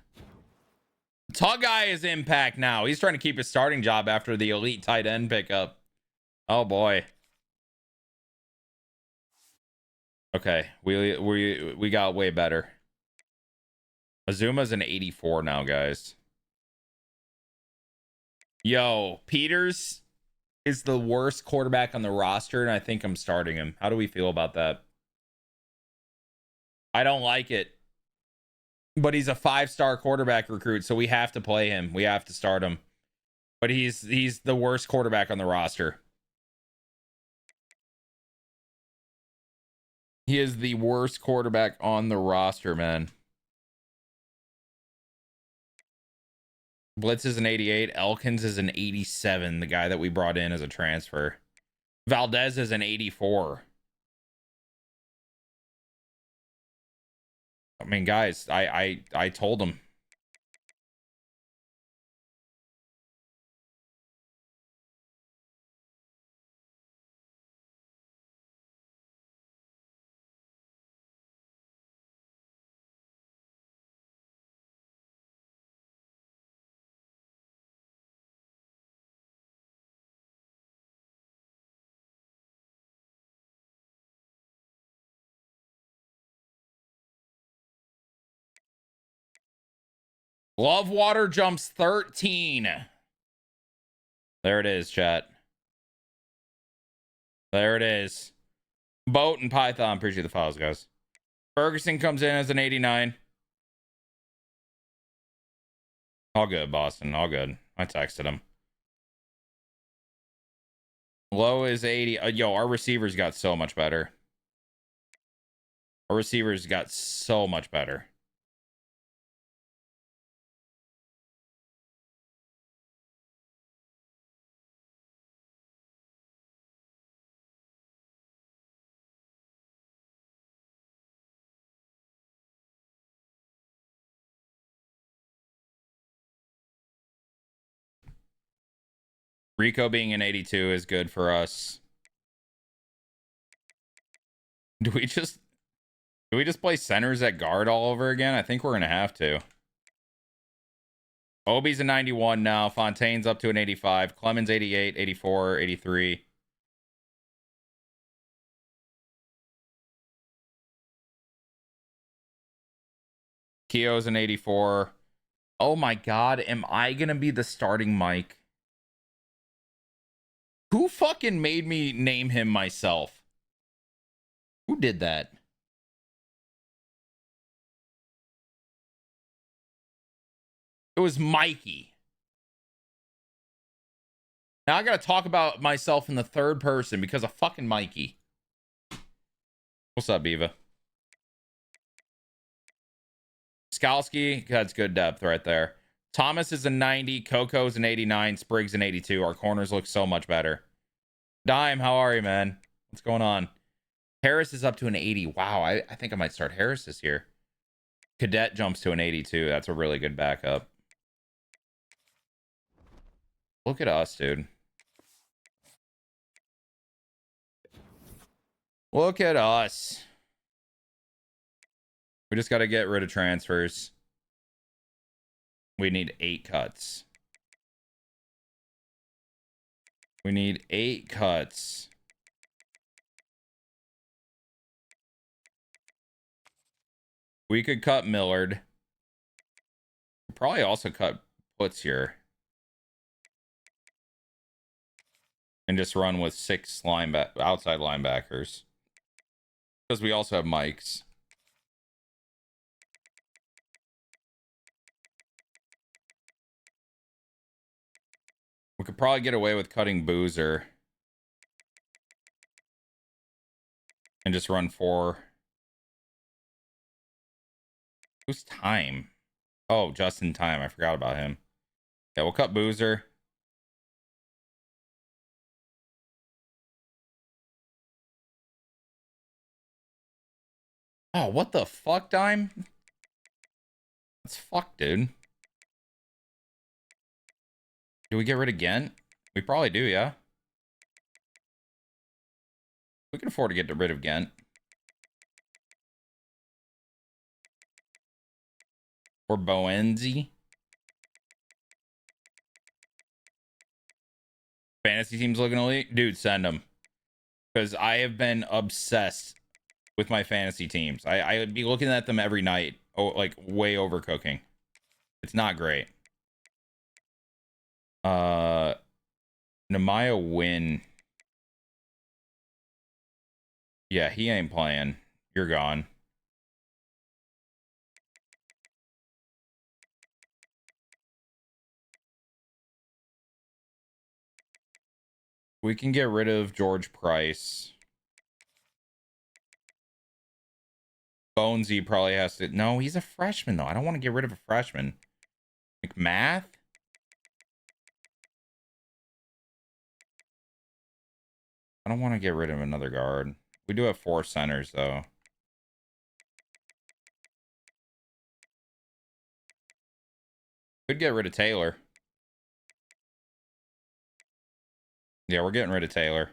Tall guy is impact now. He's trying to keep his starting job after the elite tight end pickup. Oh boy. Okay, we got way better. Azuma's an 84 now, guys. Yo, Peters is the worst quarterback on the roster, and I think I'm starting him. How do we feel about that? I don't like it. But he's a 5-star quarterback recruit, so we have to play him. We have to start him. But he's the worst quarterback on the roster. He is the worst quarterback on the roster, man. Blitz is an 88. Elkins is an 87, the guy that we brought in as a transfer. Valdez is an 84. I mean, guys, I told him. Love Water jumps 13. There it is, chat. There it is. Boat and Python. Appreciate the files, guys. Ferguson comes in as an 89. All good, Boston. All good. I texted him. Low is 80. Yo, our receivers got so much better. Our receivers got so much better. Rico being an 82 is good for us. Do we just play centers at guard all over again? I think we're gonna have to. Obi's a 91 now. Fontaine's up to an 85. Clemens 88, 84, 83. Keogh's an 84. Oh my god, am I gonna be the starting Mike? Who fucking made me name him myself? Who did that? It was Mikey. Now I gotta talk about myself in the third person because of fucking Mikey. What's up, Beava? Skalski, that's good depth right there. Thomas is a 90. Coco's an 89. Spriggs an 82. Our corners look so much better. Dime, how are you, man? What's going on? Harris is up to an 80. Wow, I think I might start Harris this year. Cadet jumps to an 82. That's a really good backup. Look at us, dude. Look at us. We just got to get rid of transfers. We need 8 cuts. We need 8 cuts. We could cut Millard. We'll probably also cut Putz here. And just run with 6 outside linebackers. Because we also have Mikes. We could probably get away with cutting Boozer. And just run 4. Who's Time? Oh, Justin Time. I forgot about him. Yeah, we'll cut Boozer. Oh, what the fuck, Dime? That's fucked, dude. Do we get rid of Gent? We probably do, yeah. We can afford to get rid of Gent. Or Boenzi. Fantasy teams looking elite? Dude, send them. Because I have been obsessed with my fantasy teams. I would be looking at them every night. Oh, like way overcooking. It's not great. Namaya Win. Yeah, he ain't playing. You're gone. We can get rid of George Price. Bonesy probably has to. No, he's a freshman, though. I don't want to get rid of a freshman. McMath? I don't want to get rid of another guard. We do have 4 centers, though. Could get rid of Taylor. Yeah, we're getting rid of Taylor.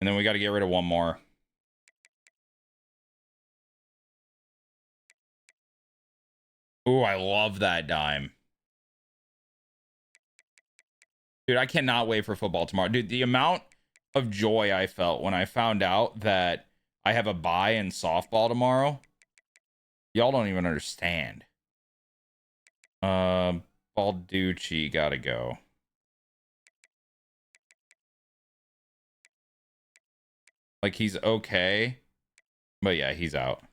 And then we got to get rid of one more. Ooh, I love that dime. Dude, I cannot wait for football tomorrow. Dude, the amount of joy I felt when I found out that I have a bye in softball tomorrow. Y'all don't even understand. Balducci gotta go. Like, he's okay. But yeah, he's out.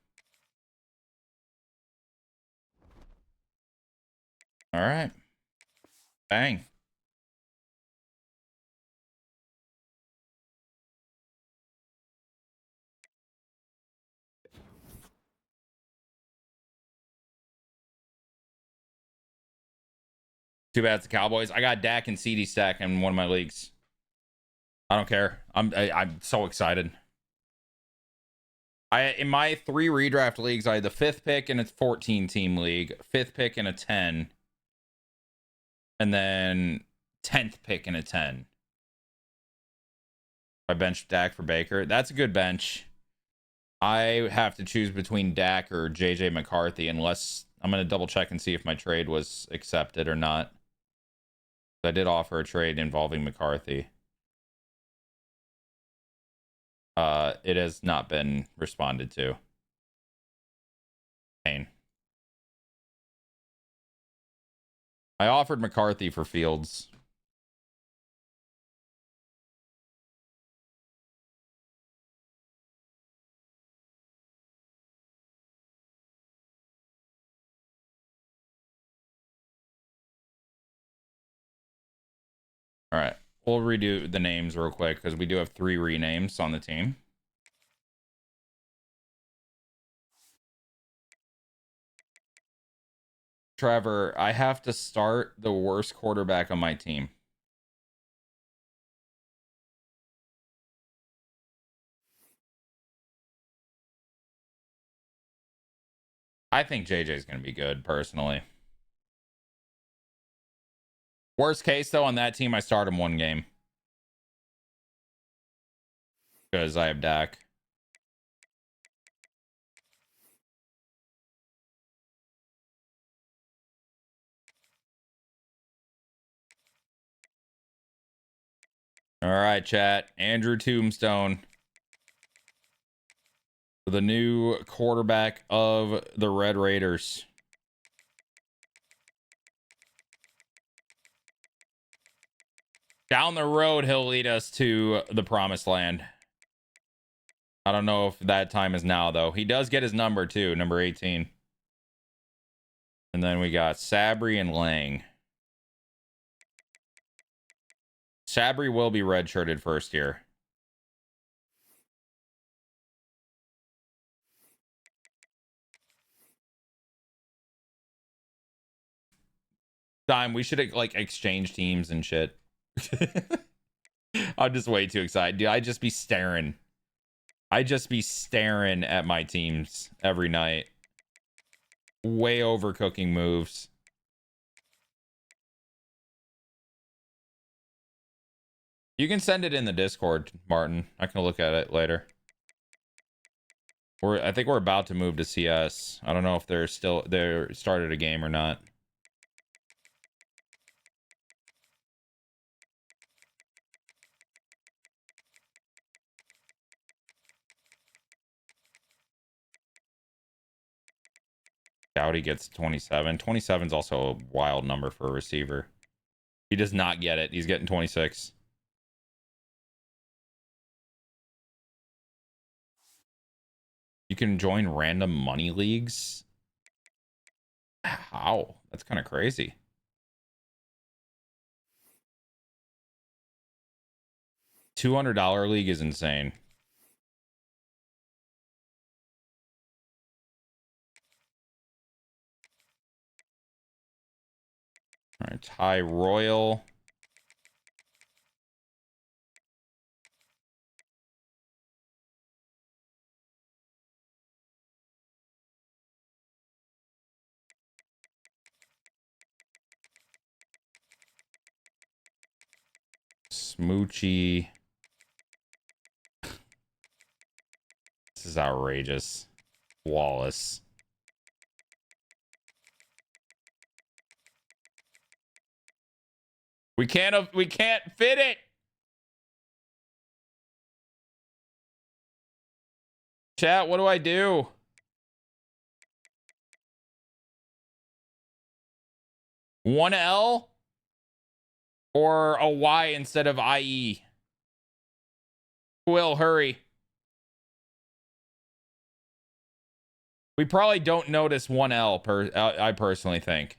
All right. Bang. Too bad it's the Cowboys. I got Dak and CD Stack in one of my leagues. I don't care. I'm so excited. In my 3 redraft leagues, I had the 5th pick in a 14-team league, 5th pick in a 10, and then 10th pick in a 10. I benched Dak for Baker. That's a good bench. I have to choose between Dak or JJ McCarthy, unless I'm going to double check and see if my trade was accepted or not. I did offer a trade involving McCarthy. It has not been responded to. Pain. I offered McCarthy for Fields. All right. We'll redo the names real quick because we do have 3 renames on the team. Trevor, I have to start the worst quarterback on my team. I think JJ's going to be good, personally. Worst case, though, on that team, I start him 1 game. Because I have Dak. All right, chat. Andrew Tombstone, the new quarterback of the Red Raiders. Down the road, he'll lead us to the promised land. I don't know if that time is now, though. He does get his number, too, number 18. And then we got Sabri and Lang. Sabri will be redshirted first year. Time we should like exchange teams and shit. I'm just way too excited. Dude, I just be staring at my teams every night. Way overcooking moves. You can send it in the Discord, Martin. I can look at it later. I think we're about to move to CS. I don't know if they're started a game or not. Dowdy gets 27. 27 is also a wild number for a receiver. He does not get it. He's getting 26. You can join random money leagues. How? That's kind of crazy. $200 league is insane. All right, Ty Royal. Smoochie. This is outrageous. Wallace. We can't fit it. Chat, what do I do? One L or a Y instead of IE? Will, hurry. We probably don't notice one L I personally think.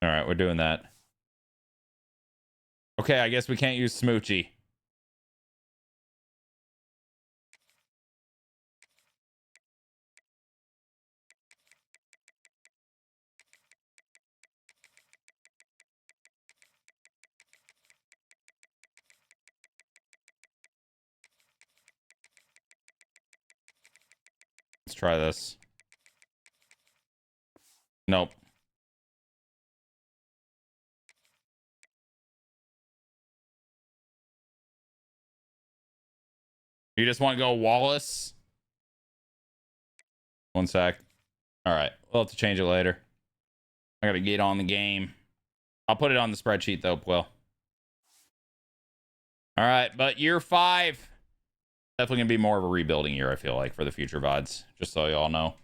All right, we're doing that. Okay, I guess we can't use Smoochie. Let's try this. Nope. You just want to go Wallace? One sec. All right. We'll have to change it later. I got to get on the game. I'll put it on the spreadsheet, though, Quill. All right. But year 5. Definitely going to be more of a rebuilding year, I feel like, for the future VODs. Just so you all know.